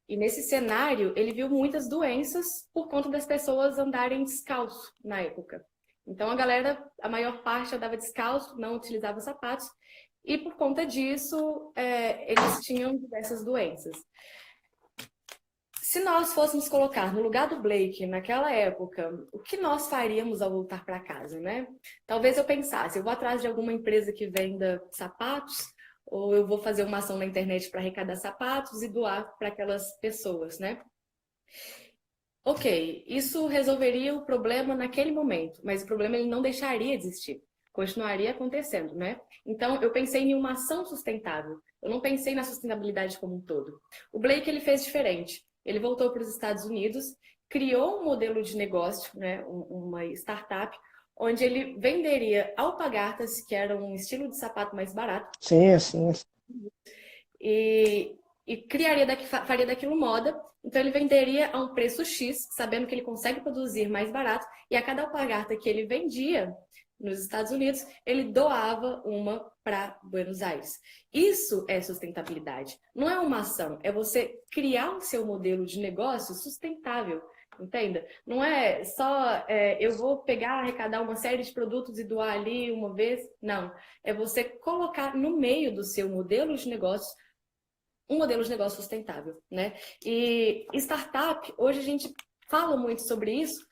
nesse cenário, ele viu muitas doenças por conta das pessoas andarem descalço na época. Então, a galera, a maior parte andava descalço, não utilizava sapatos, e por conta disso, eles tinham diversas doenças. Se nós fôssemos colocar no lugar do Blake, naquela época, o que nós faríamos ao voltar para casa, né? Talvez eu pensasse, eu vou atrás de alguma empresa que venda sapatos, ou eu vou fazer uma ação na internet para arrecadar sapatos e doar para aquelas pessoas, né? Ok, isso resolveria o problema naquele momento, mas o problema ele não deixaria de existir, continuaria acontecendo, né? Então, eu pensei em uma ação sustentável, eu não pensei na sustentabilidade como um todo. O Blake, ele fez diferente, ele voltou para os Estados Unidos, criou um modelo de negócio, né? Uma startup, onde ele venderia alpargatas, que era um estilo de sapato mais barato.
Sim, sim.
E faria daquilo moda. Então ele venderia a um preço X, sabendo que ele consegue produzir mais barato, e a cada alpargata que ele vendia nos Estados Unidos, ele doava uma para Buenos Aires. Isso é sustentabilidade. Não é uma ação, é você criar o seu modelo de negócio sustentável. Entenda? Não é só eu vou pegar, arrecadar uma série de produtos e doar ali uma vez. Não. É você colocar no meio do seu modelo de negócio um modelo de negócio sustentável, né? E startup, hoje a gente fala muito sobre isso,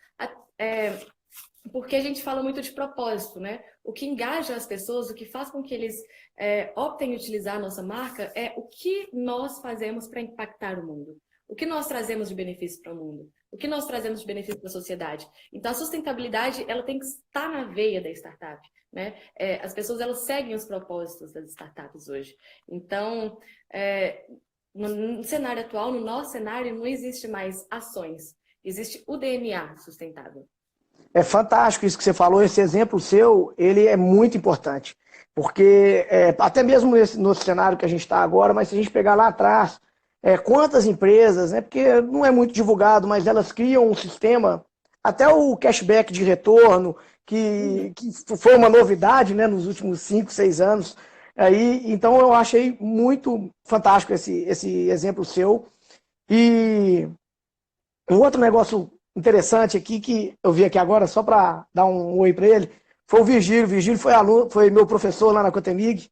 porque a gente fala muito de propósito, né? O que engaja as pessoas, o que faz com que eles optem em utilizar a nossa marca é o que nós fazemos para impactar o mundo. O que nós trazemos de benefício para o mundo? O que nós trazemos de benefício para a sociedade? Então, a sustentabilidade ela tem que estar na veia da startup, né? As pessoas elas seguem os propósitos das startups hoje. Então, no cenário atual, no nosso cenário, não existe mais ações. Existe o DNA sustentável.
É fantástico isso que você falou, esse exemplo seu, ele é muito importante. Porque até mesmo no cenário que a gente está agora, mas se a gente pegar lá atrás, quantas empresas, né, porque não é muito divulgado, mas elas criam um sistema, até o cashback de retorno, que foi uma novidade, né, nos últimos 5, 6 anos. Aí, então eu achei muito fantástico esse exemplo seu. E um outro negócio interessante aqui, que eu vi aqui agora, só para dar um oi para ele, foi o Virgílio. O Virgílio foi aluno, foi meu professor lá na Cotemig,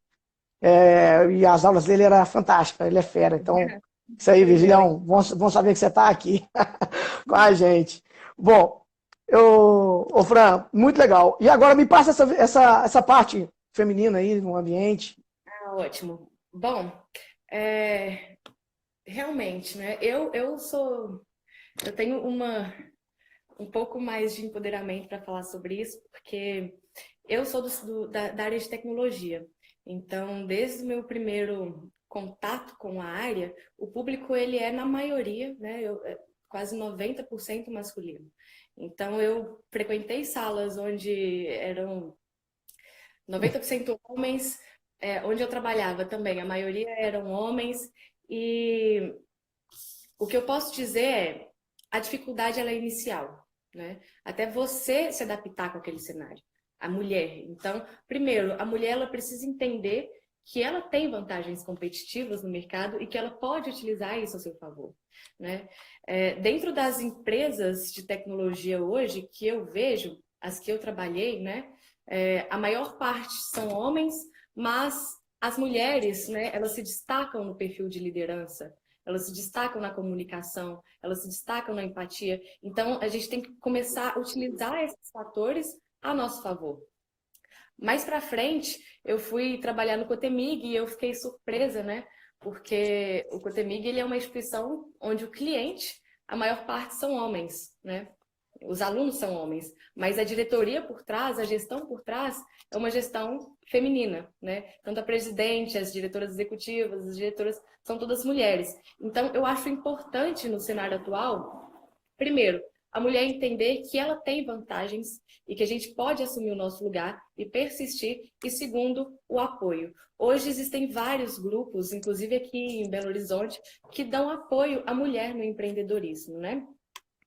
e as aulas dele eram fantásticas, ele é fera. Então, isso aí, Virgílio, bom saber que você está aqui com a gente. Bom, ô Fran, muito legal. E agora me passa essa parte feminina aí no ambiente.
Ótimo. Bom, realmente, né? Eu tenho um pouco mais de empoderamento para falar sobre isso, porque eu sou da área de tecnologia. Então, desde o meu primeiro contato com a área, o público ele é, na maioria, né, quase 90% masculino. Então, eu frequentei salas onde eram 90% homens, onde eu trabalhava também, a maioria eram homens, e o que eu posso dizer é a dificuldade ela é inicial, né? Até você se adaptar com aquele cenário. A mulher. Então, primeiro, a mulher ela precisa entender que ela tem vantagens competitivas no mercado e que ela pode utilizar isso a seu favor, né? Dentro das empresas de tecnologia hoje que eu vejo, as que eu trabalhei, né? A maior parte são homens, mas as mulheres, né? Elas se destacam no perfil de liderança. Elas se destacam na comunicação, elas se destacam na empatia. Então, a gente tem que começar a utilizar esses fatores a nosso favor. Mais para frente, eu fui trabalhar no Cotemig e eu fiquei surpresa, né? Porque o Cotemig ele é uma instituição onde o cliente, a maior parte são homens, né? Os alunos são homens, mas a diretoria por trás, a gestão por trás, é uma gestão feminina, né? Tanto a presidente, as diretoras executivas, as diretoras são todas mulheres. Então, eu acho importante no cenário atual, primeiro, a mulher entender que ela tem vantagens e que a gente pode assumir o nosso lugar e persistir. E segundo, o apoio. Hoje existem vários grupos, inclusive aqui em Belo Horizonte, que dão apoio à mulher no empreendedorismo, né?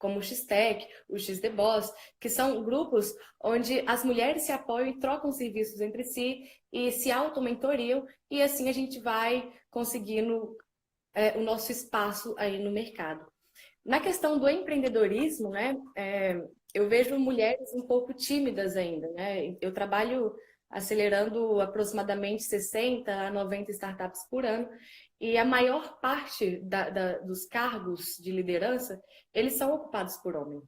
como o X-Tech, o X-The Boss, que são grupos onde as mulheres se apoiam e trocam serviços entre si e se auto-mentoriam, e assim a gente vai conseguindo o nosso espaço aí no mercado. Na questão do empreendedorismo, né, eu vejo mulheres um pouco tímidas ainda, né? Eu trabalho acelerando aproximadamente 60 a 90 startups por ano, e a maior parte dos cargos de liderança, eles são ocupados por homens.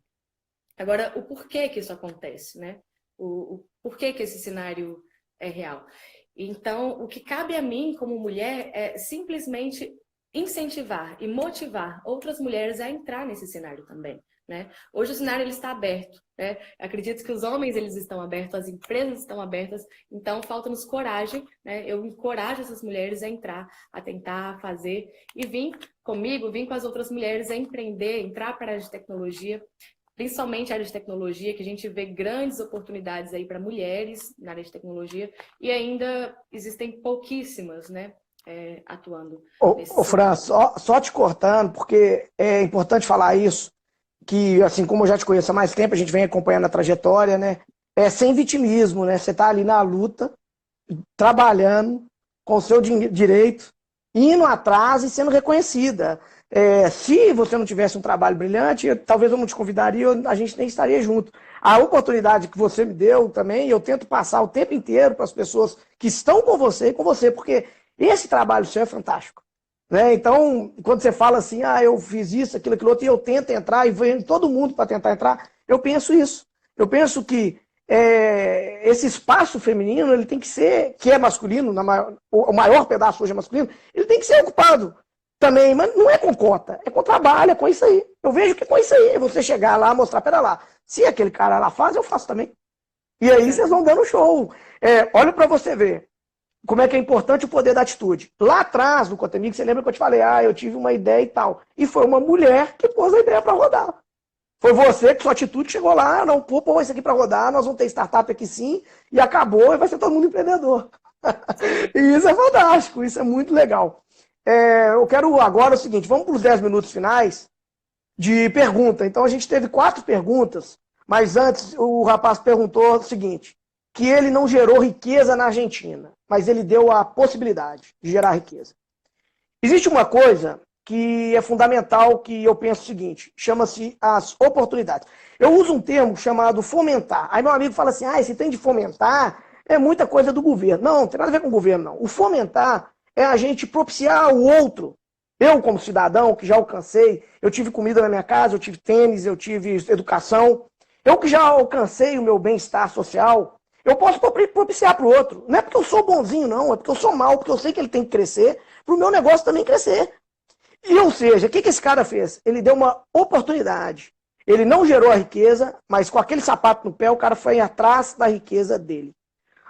Agora, o porquê que isso acontece, né? O porquê que esse cenário é real. Então, o que cabe a mim como mulher é simplesmente incentivar e motivar outras mulheres a entrar nesse cenário também, né? Hoje o cenário ele está aberto, né? Acredito que os homens eles estão abertos, as empresas estão abertas, então falta-nos coragem, né? Eu encorajo essas mulheres a entrar, a tentar fazer e vir comigo, vir com as outras mulheres a empreender, entrar para a área de tecnologia, principalmente a área de tecnologia, que a gente vê grandes oportunidades aí para mulheres na área de tecnologia e ainda existem pouquíssimas, né? Atuando.
Ô Fran, só te cortando, porque é importante falar isso, que assim como eu já te conheço há mais tempo, a gente vem acompanhando a trajetória, né? É sem vitimismo, né? Você tá ali na luta, trabalhando com o seu direito, indo atrás e sendo reconhecida. Se você não tivesse um trabalho brilhante, talvez eu não te convidaria, a gente nem estaria junto. A oportunidade que você me deu também, eu tento passar o tempo inteiro para as pessoas que estão com você e com você, porque esse trabalho seu é fantástico. Né? Então, quando você fala assim, eu fiz isso, aquilo outro, e eu tento entrar, e venho todo mundo para tentar entrar, eu penso isso. Eu penso que esse espaço feminino, ele tem que ser, que é masculino, o maior pedaço hoje é masculino, ele tem que ser ocupado também, mas não é com cota, é com trabalho, é com isso aí. Eu vejo que é com isso aí, você chegar lá, mostrar, pera lá, se aquele cara lá faz, eu faço também. E aí vocês vão dando show. Olha para você ver como é que é importante o poder da atitude. Lá atrás, no Cotemig, você lembra que eu te falei, eu tive uma ideia e tal. E foi uma mulher que pôs a ideia para rodar. Foi você que sua atitude chegou lá, não, pô, isso aqui para rodar, nós vamos ter startup aqui sim, e acabou, e vai ser todo mundo empreendedor. E isso é fantástico, isso é muito legal. Eu quero agora o seguinte, vamos para os 10 minutos finais de pergunta. Então a gente teve 4 perguntas, mas antes o rapaz perguntou o seguinte, que ele não gerou riqueza na Argentina, mas ele deu a possibilidade de gerar riqueza. Existe uma coisa que é fundamental, que eu penso o seguinte, chama-se as oportunidades. Eu uso um termo chamado fomentar. Aí meu amigo fala assim, esse tem de fomentar é muita coisa do governo. Não tem nada a ver com o governo, não. O fomentar é a gente propiciar o outro. Eu, como cidadão, que já alcancei, eu tive comida na minha casa, eu tive tênis, eu tive educação. Eu que já alcancei o meu bem-estar social, eu posso propiciar para o outro. Não é porque eu sou bonzinho, não. É porque eu sou mal, porque eu sei que ele tem que crescer, para o meu negócio também crescer. E, ou seja, o que esse cara fez? Ele deu uma oportunidade. Ele não gerou a riqueza, mas com aquele sapato no pé, o cara foi atrás da riqueza dele.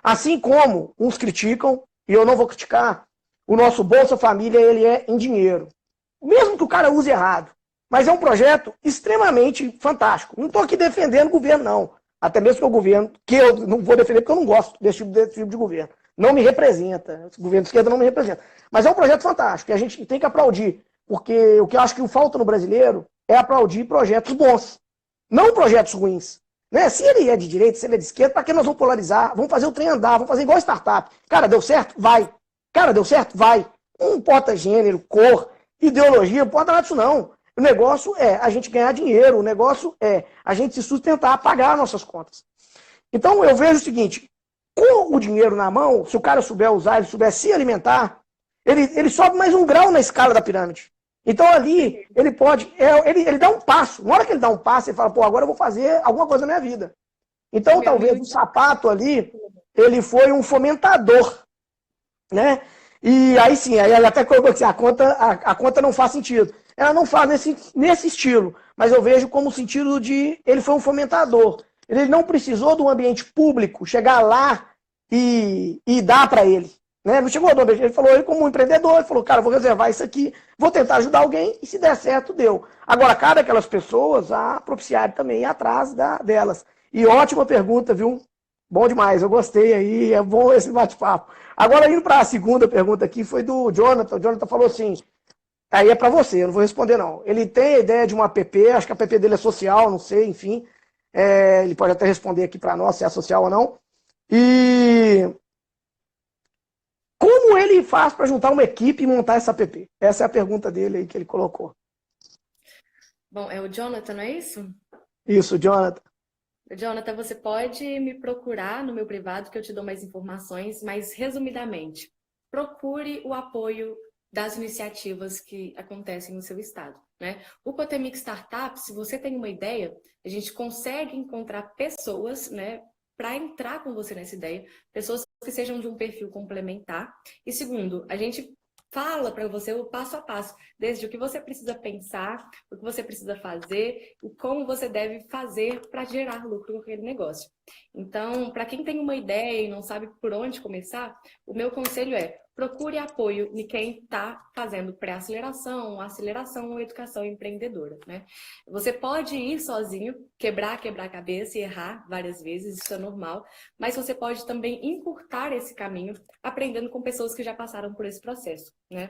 Assim como uns criticam, e eu não vou criticar, o nosso Bolsa Família, ele é em dinheiro. Mesmo que o cara use errado. Mas é um projeto extremamente fantástico. Não estou aqui defendendo o governo, não. Até mesmo que o governo, que eu não vou defender porque eu não gosto desse tipo de governo. Não me representa. O governo de esquerda não me representa. Mas é um projeto fantástico, e a gente tem que aplaudir. Porque o que eu acho que falta no brasileiro é aplaudir projetos bons. Não projetos ruins. Né? Se ele é de direita, se ele é de esquerda, para que nós vamos polarizar? Vamos fazer o trem andar, vamos fazer igual startup. Cara, deu certo? Vai. Cara, deu certo? Vai. Não importa gênero, cor, ideologia, não importa nada disso não. O negócio é a gente ganhar dinheiro, o negócio é a gente se sustentar, pagar nossas contas. Então eu vejo o seguinte, com o dinheiro na mão, se o cara souber usar, ele souber se alimentar, ele sobe mais um grau na escala da pirâmide. Então ali, ele pode, ele dá um passo. Na hora que ele dá um passo, ele fala, agora eu vou fazer alguma coisa na minha vida. Então talvez o sapato ali, ele foi um fomentador. Né? E aí sim, aí até colocou assim, a conta não faz sentido. Ela não faz nesse estilo, mas eu vejo como o sentido de ele foi um fomentador. Ele não precisou do ambiente público chegar lá e dar para ele. Né? Não chegou do ambiente, ele falou, ele como um empreendedor, ele falou, cara, vou reservar isso aqui, vou tentar ajudar alguém, e se der certo, deu. Agora, cabe aquelas pessoas a propiciarem também ir atrás delas. E ótima pergunta, viu? Bom demais, eu gostei aí, é bom esse bate-papo. Agora, indo para a segunda pergunta aqui, foi do Jonathan. O Jonathan falou assim, Aí é para você, eu não vou responder não. Ele tem a ideia de uma app, acho que a app dele é social, não sei, enfim. Ele pode até responder aqui para nós se é social ou não. E como ele faz para juntar uma equipe e montar essa app? Essa é a pergunta dele aí que ele colocou.
Bom, é o Jonathan, não é isso?
Isso, Jonathan.
Jonathan, você pode me procurar no meu privado que eu te dou mais informações, mas resumidamente, procure o apoio das iniciativas que acontecem no seu estado, né? O Cotemig Startup, se você tem uma ideia, a gente consegue encontrar pessoas, né, para entrar com você nessa ideia, pessoas que sejam de um perfil complementar. E segundo, a gente fala para você o passo a passo, desde o que você precisa pensar, o que você precisa fazer, e como você deve fazer para gerar lucro com aquele negócio. Então, para quem tem uma ideia e não sabe por onde começar, o meu conselho é: procure apoio de quem está fazendo pré-aceleração, aceleração ou educação empreendedora, né? Você pode ir sozinho, quebrar a cabeça e errar várias vezes, isso é normal, mas você pode também encurtar esse caminho aprendendo com pessoas que já passaram por esse processo, né?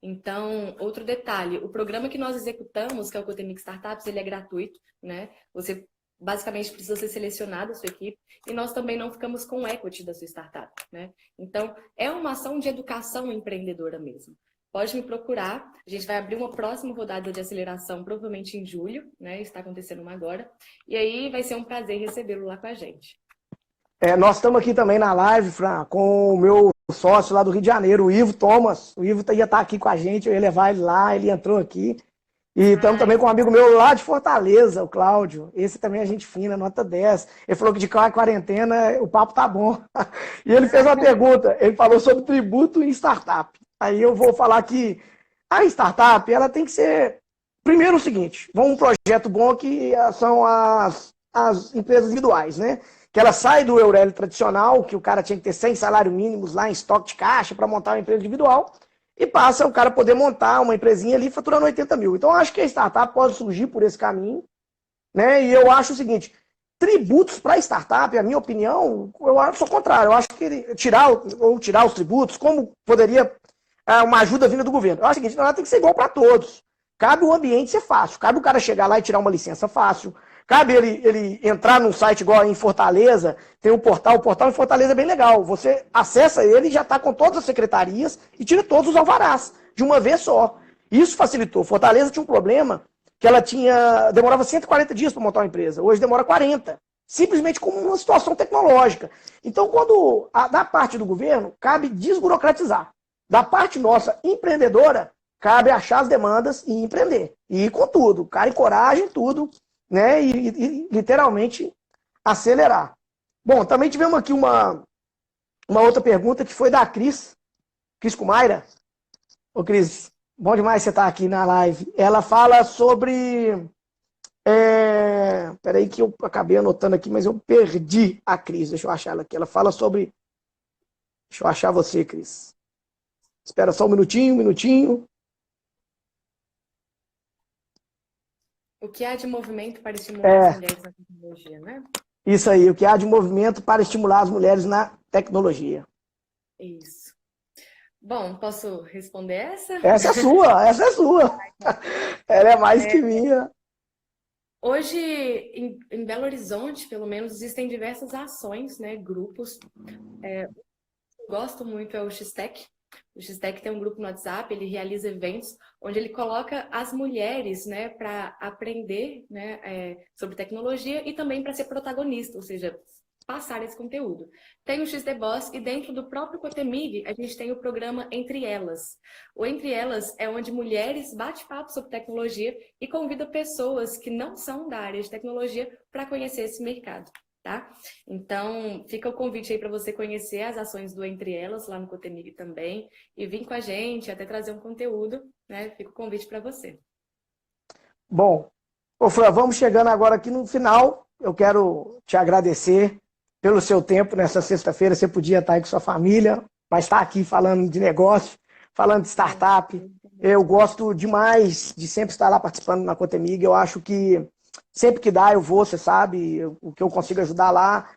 Então, outro detalhe, o programa que nós executamos, que é o Cotemig Startups, ele é gratuito, né? Você basicamente precisa ser selecionado a sua equipe e nós também não ficamos com o equity da sua startup, né? Então, é uma ação de educação empreendedora mesmo. Pode me procurar, a gente vai abrir uma próxima rodada de aceleração, provavelmente em julho, né? Está acontecendo uma agora. E aí vai ser um prazer recebê-lo lá com a gente.
Nós estamos aqui também na live, Fran, com o meu sócio lá do Rio de Janeiro, o Ivo Thomas. O Ivo ia estar aqui com a gente, eu ia levar ele lá, ele entrou aqui. E estamos também com um amigo meu lá de Fortaleza, o Cláudio. Esse também é gente fina, nota 10. Ele falou que de quarentena o papo tá bom. E ele fez uma pergunta, ele falou sobre tributo em startup. Aí eu vou falar que a startup, ela tem que ser, primeiro o seguinte, um projeto bom que são as empresas individuais, né? Que ela sai do Eureli tradicional, que o cara tinha que ter 100 salários mínimos lá em estoque de caixa para montar uma empresa individual, e passa o cara poder montar uma empresinha ali faturando 80 mil. Então, eu acho que a startup pode surgir por esse caminho, né? E eu acho o seguinte, tributos para startup, a minha opinião, eu sou contrário. Eu acho que tirar os tributos, como poderia uma ajuda vinda do governo. Eu acho o seguinte, ela tem que ser igual para todos. Cabe o ambiente ser fácil, cabe o cara chegar lá e tirar uma licença fácil, cabe ele entrar num site igual em Fortaleza, tem um portal, o portal em Fortaleza é bem legal. Você acessa ele e já está com todas as secretarias e tira todos os alvarás, de uma vez só. Isso facilitou. Fortaleza tinha um problema que ela demorava 140 dias para montar uma empresa, hoje demora 40. Simplesmente como uma situação tecnológica. Então, da parte do governo, cabe desburocratizar. Da parte nossa, empreendedora, cabe achar as demandas e empreender. E ir com tudo, cara, e coragem, tudo, né? E literalmente acelerar. Bom, também tivemos aqui uma outra pergunta que foi da Cris Kumaira. Ô, Cris, bom demais você estar aqui na live. Ela fala sobre... Peraí que eu acabei anotando aqui, mas eu perdi a Cris. Deixa eu achar ela aqui. Ela fala sobre... Deixa eu achar você, Cris. Espera só um minutinho.
O que há de movimento para estimular as mulheres na tecnologia, né?
Isso aí, o que há de movimento para estimular as mulheres na tecnologia.
Isso. Bom, posso responder essa?
Essa é sua. Ela é mais que minha.
Hoje, em Belo Horizonte, pelo menos, existem diversas ações, né, grupos. Gosto muito é o X-Tech. O X-Tech tem um grupo no WhatsApp, ele realiza eventos onde ele coloca as mulheres, né, para aprender, né, sobre tecnologia e também para ser protagonista, ou seja, passar esse conteúdo. Tem o XD Boss e dentro do próprio Cotemig a gente tem o programa Entre Elas. O Entre Elas é onde mulheres bate papo sobre tecnologia e convida pessoas que não são da área de tecnologia para conhecer esse mercado. Tá? Então, fica o convite aí para você conhecer as ações do Entre Elas, lá no Cotemig também, e vir com a gente, até trazer um conteúdo, né? Fica o convite para você.
Bom, Fran, vamos chegando agora aqui no final. Eu quero te agradecer pelo seu tempo nessa sexta-feira. Você podia estar aí com sua família, mas está aqui falando de negócio, falando de startup. Eu gosto demais de sempre estar lá participando na Cotemig. Eu acho que sempre que dá, eu vou, você sabe, o que eu consigo ajudar lá.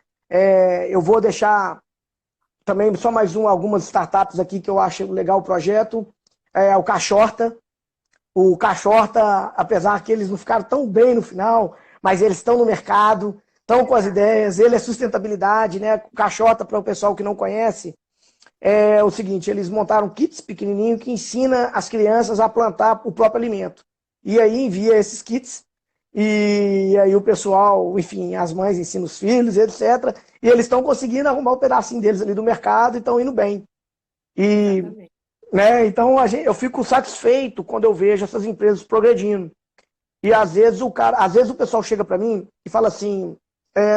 Eu vou deixar também só mais algumas startups aqui que eu acho legal o projeto. o Caixorta. O Caixorta, apesar que eles não ficaram tão bem no final, mas eles estão no mercado, estão com as ideias, ele é sustentabilidade, né? O Caixorta, para o pessoal que não conhece, é o seguinte, eles montaram kits pequenininhos que ensina as crianças a plantar o próprio alimento. E aí envia esses kits, e aí o pessoal, enfim, as mães ensinam os filhos, etc. E eles estão conseguindo arrumar um pedacinho deles ali do mercado e estão indo bem. E, né, então eu fico satisfeito quando eu vejo essas empresas progredindo. E às vezes o pessoal chega para mim e fala assim,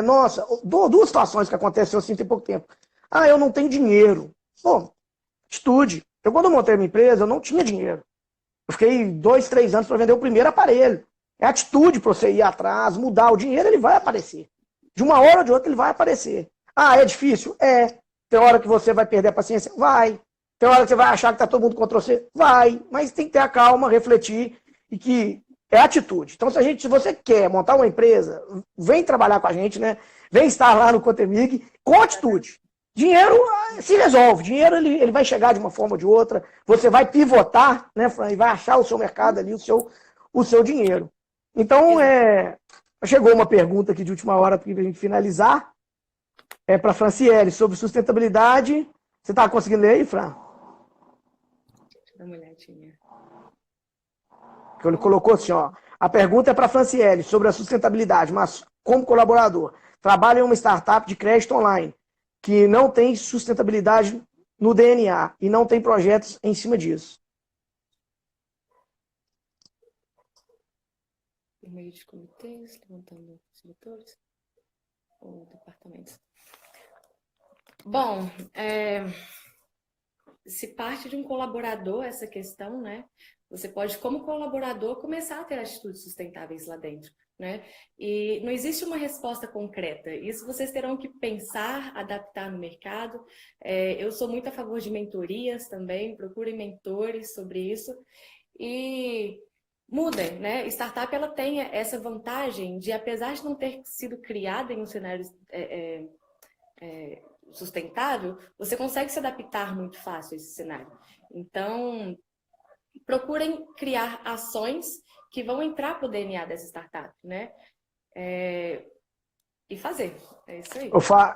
nossa, duas situações que aconteceu assim tem pouco tempo. Ah, eu não tenho dinheiro. Pô, atitude. Quando eu montei a minha empresa, eu não tinha dinheiro. Eu fiquei 2, 3 anos para vender o primeiro aparelho. É atitude para você ir atrás, mudar. O dinheiro, ele vai aparecer. De uma hora ou de outra, ele vai aparecer. Ah, é difícil? É. Tem hora que você vai perder a paciência? Vai. Tem hora que você vai achar que está todo mundo contra você? Vai. Mas tem que ter a calma, refletir e que é atitude. Então, se você quer montar uma empresa, vem trabalhar com a gente, né? Vem estar lá no Cotemig com atitude. Dinheiro se resolve. Dinheiro ele vai chegar de uma forma ou de outra. Você vai pivotar, né, Fran? E vai achar o seu mercado ali, o seu dinheiro. Então, chegou uma pergunta aqui de última hora para a gente finalizar. É para a Franciele, sobre sustentabilidade. Você está conseguindo ler aí, Fran?
Deixa eu dar uma olhadinha.
Ele colocou assim, ó. A pergunta é para a Franciele, sobre a sustentabilidade, mas como colaborador. Trabalha em uma startup de crédito online, que não tem sustentabilidade no DNA e não tem projetos em cima disso.
Por meio de comitês, levantando setores ou departamentos. Bom, se parte de um colaborador essa questão, né? Você pode, como colaborador, começar a ter atitudes sustentáveis lá dentro, né? E não existe uma resposta concreta. Isso vocês terão que pensar, adaptar no mercado. Eu sou muito a favor de mentorias também, procurem mentores sobre isso. E mudem, né? Startup, ela tem essa vantagem de, apesar de não ter sido criada em um cenário sustentável, você consegue se adaptar muito fácil a esse cenário. Então, procurem criar ações que vão entrar para o DNA dessa startup, né? E fazer. É isso aí.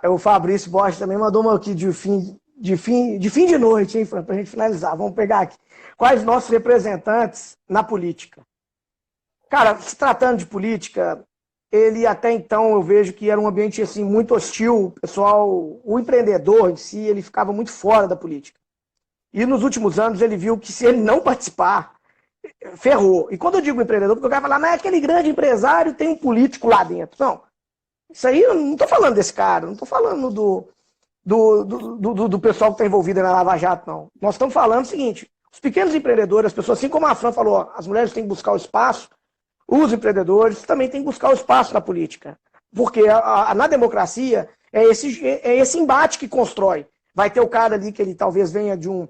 O Fabrício Borges também mandou uma aqui de fim de noite, hein, Fran, para a gente finalizar. Vamos pegar aqui. Quais nossos representantes na política? Cara, se tratando de política, ele até então eu vejo que era um ambiente assim, muito hostil. O empreendedor em si, ele ficava muito fora da política. E nos últimos anos ele viu que se ele não participar, ferrou. E quando eu digo empreendedor, porque o cara fala, mas aquele grande empresário tem um político lá dentro. Não, isso aí eu não estou falando desse cara, não estou falando do pessoal que está envolvido na Lava Jato, não. Nós estamos falando o seguinte, os pequenos empreendedores, as pessoas, assim como a Fran falou, as mulheres têm que buscar o espaço, os empreendedores também têm que buscar o espaço na política. Porque na democracia é esse embate que constrói. Vai ter o cara ali que ele talvez venha de um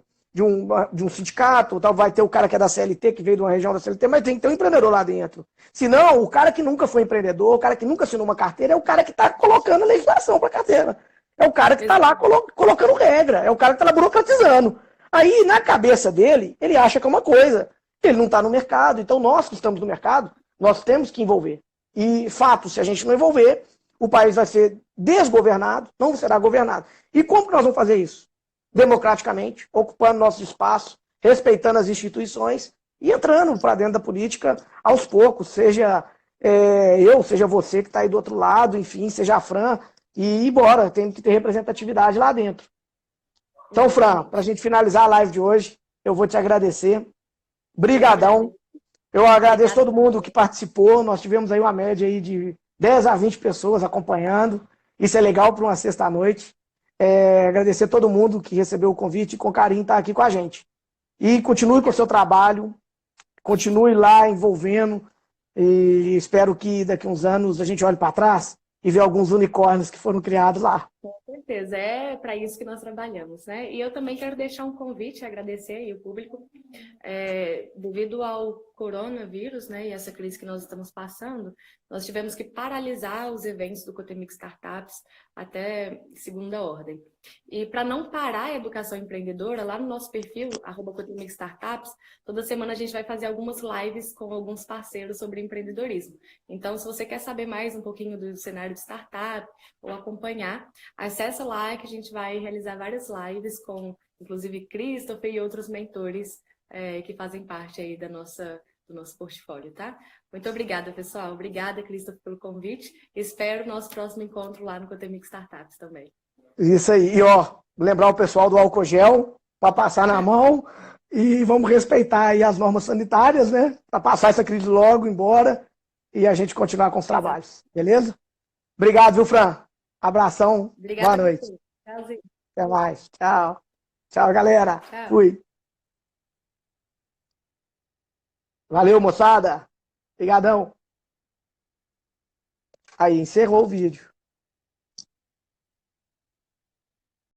sindicato, tal, vai ter o cara que é da CLT, que veio de uma região da CLT, mas tem que ter um empreendedor lá dentro. Senão, o cara que nunca foi empreendedor, o cara que nunca assinou uma carteira, é o cara que está colocando a legislação para a carteira. É o cara que está lá colocando regra, é o cara que está lá burocratizando. Aí, na cabeça dele, ele acha que é uma coisa. Ele não está no mercado, então nós que estamos no mercado, nós temos que envolver. E, fato, se a gente não envolver, o país vai ser desgovernado, não será governado. E como que nós vamos fazer isso? Democraticamente, ocupando nosso espaço, respeitando as instituições e entrando para dentro da política aos poucos, seja seja você que está aí do outro lado, enfim, seja a Fran, e ir embora, tem que ter representatividade lá dentro. Então, Fran, para a gente finalizar a live de hoje, eu vou te agradecer. Brigadão. Eu agradeço todo mundo que participou. Nós tivemos aí uma média aí de 10 a 20 pessoas acompanhando. Isso é legal para uma sexta-noite. Agradecer a todo mundo que recebeu o convite e com carinho está aqui com a gente. E continue com o seu trabalho, continue lá envolvendo. E espero que daqui a uns anos a gente olhe para trás e veja alguns unicórnios que foram criados lá.
Com certeza, é para isso que nós trabalhamos, né? E eu também quero deixar um convite, agradecer aí o público, devido ao coronavírus, né, e essa crise que nós estamos passando, nós tivemos que paralisar os eventos do Cotemig Startups até segunda ordem. E para não parar a educação empreendedora, lá no nosso perfil, @Cotemig Startups, toda semana a gente vai fazer algumas lives com alguns parceiros sobre empreendedorismo. Então, se você quer saber mais um pouquinho do cenário de startup ou acompanhar, acessa lá que a gente vai realizar várias lives com, inclusive, Christopher e outros mentores que fazem parte aí do nosso portfólio, tá? Muito obrigada, pessoal. Obrigada, Christopher, pelo convite. Espero o nosso próximo encontro lá no Cotemig Startups também.
Isso aí. E, ó, lembrar o pessoal do álcool gel para passar na mão e vamos respeitar aí as normas sanitárias, né? Para passar essa crise logo embora e a gente continuar com os trabalhos. Beleza? Obrigado, viu, Fran? Abração.
Obrigada.
Boa noite.
Tchauzinho.
Até mais. Tchau. Tchau, galera.
Tchau.
Fui. Valeu, moçada. Obrigadão. Aí, encerrou o vídeo.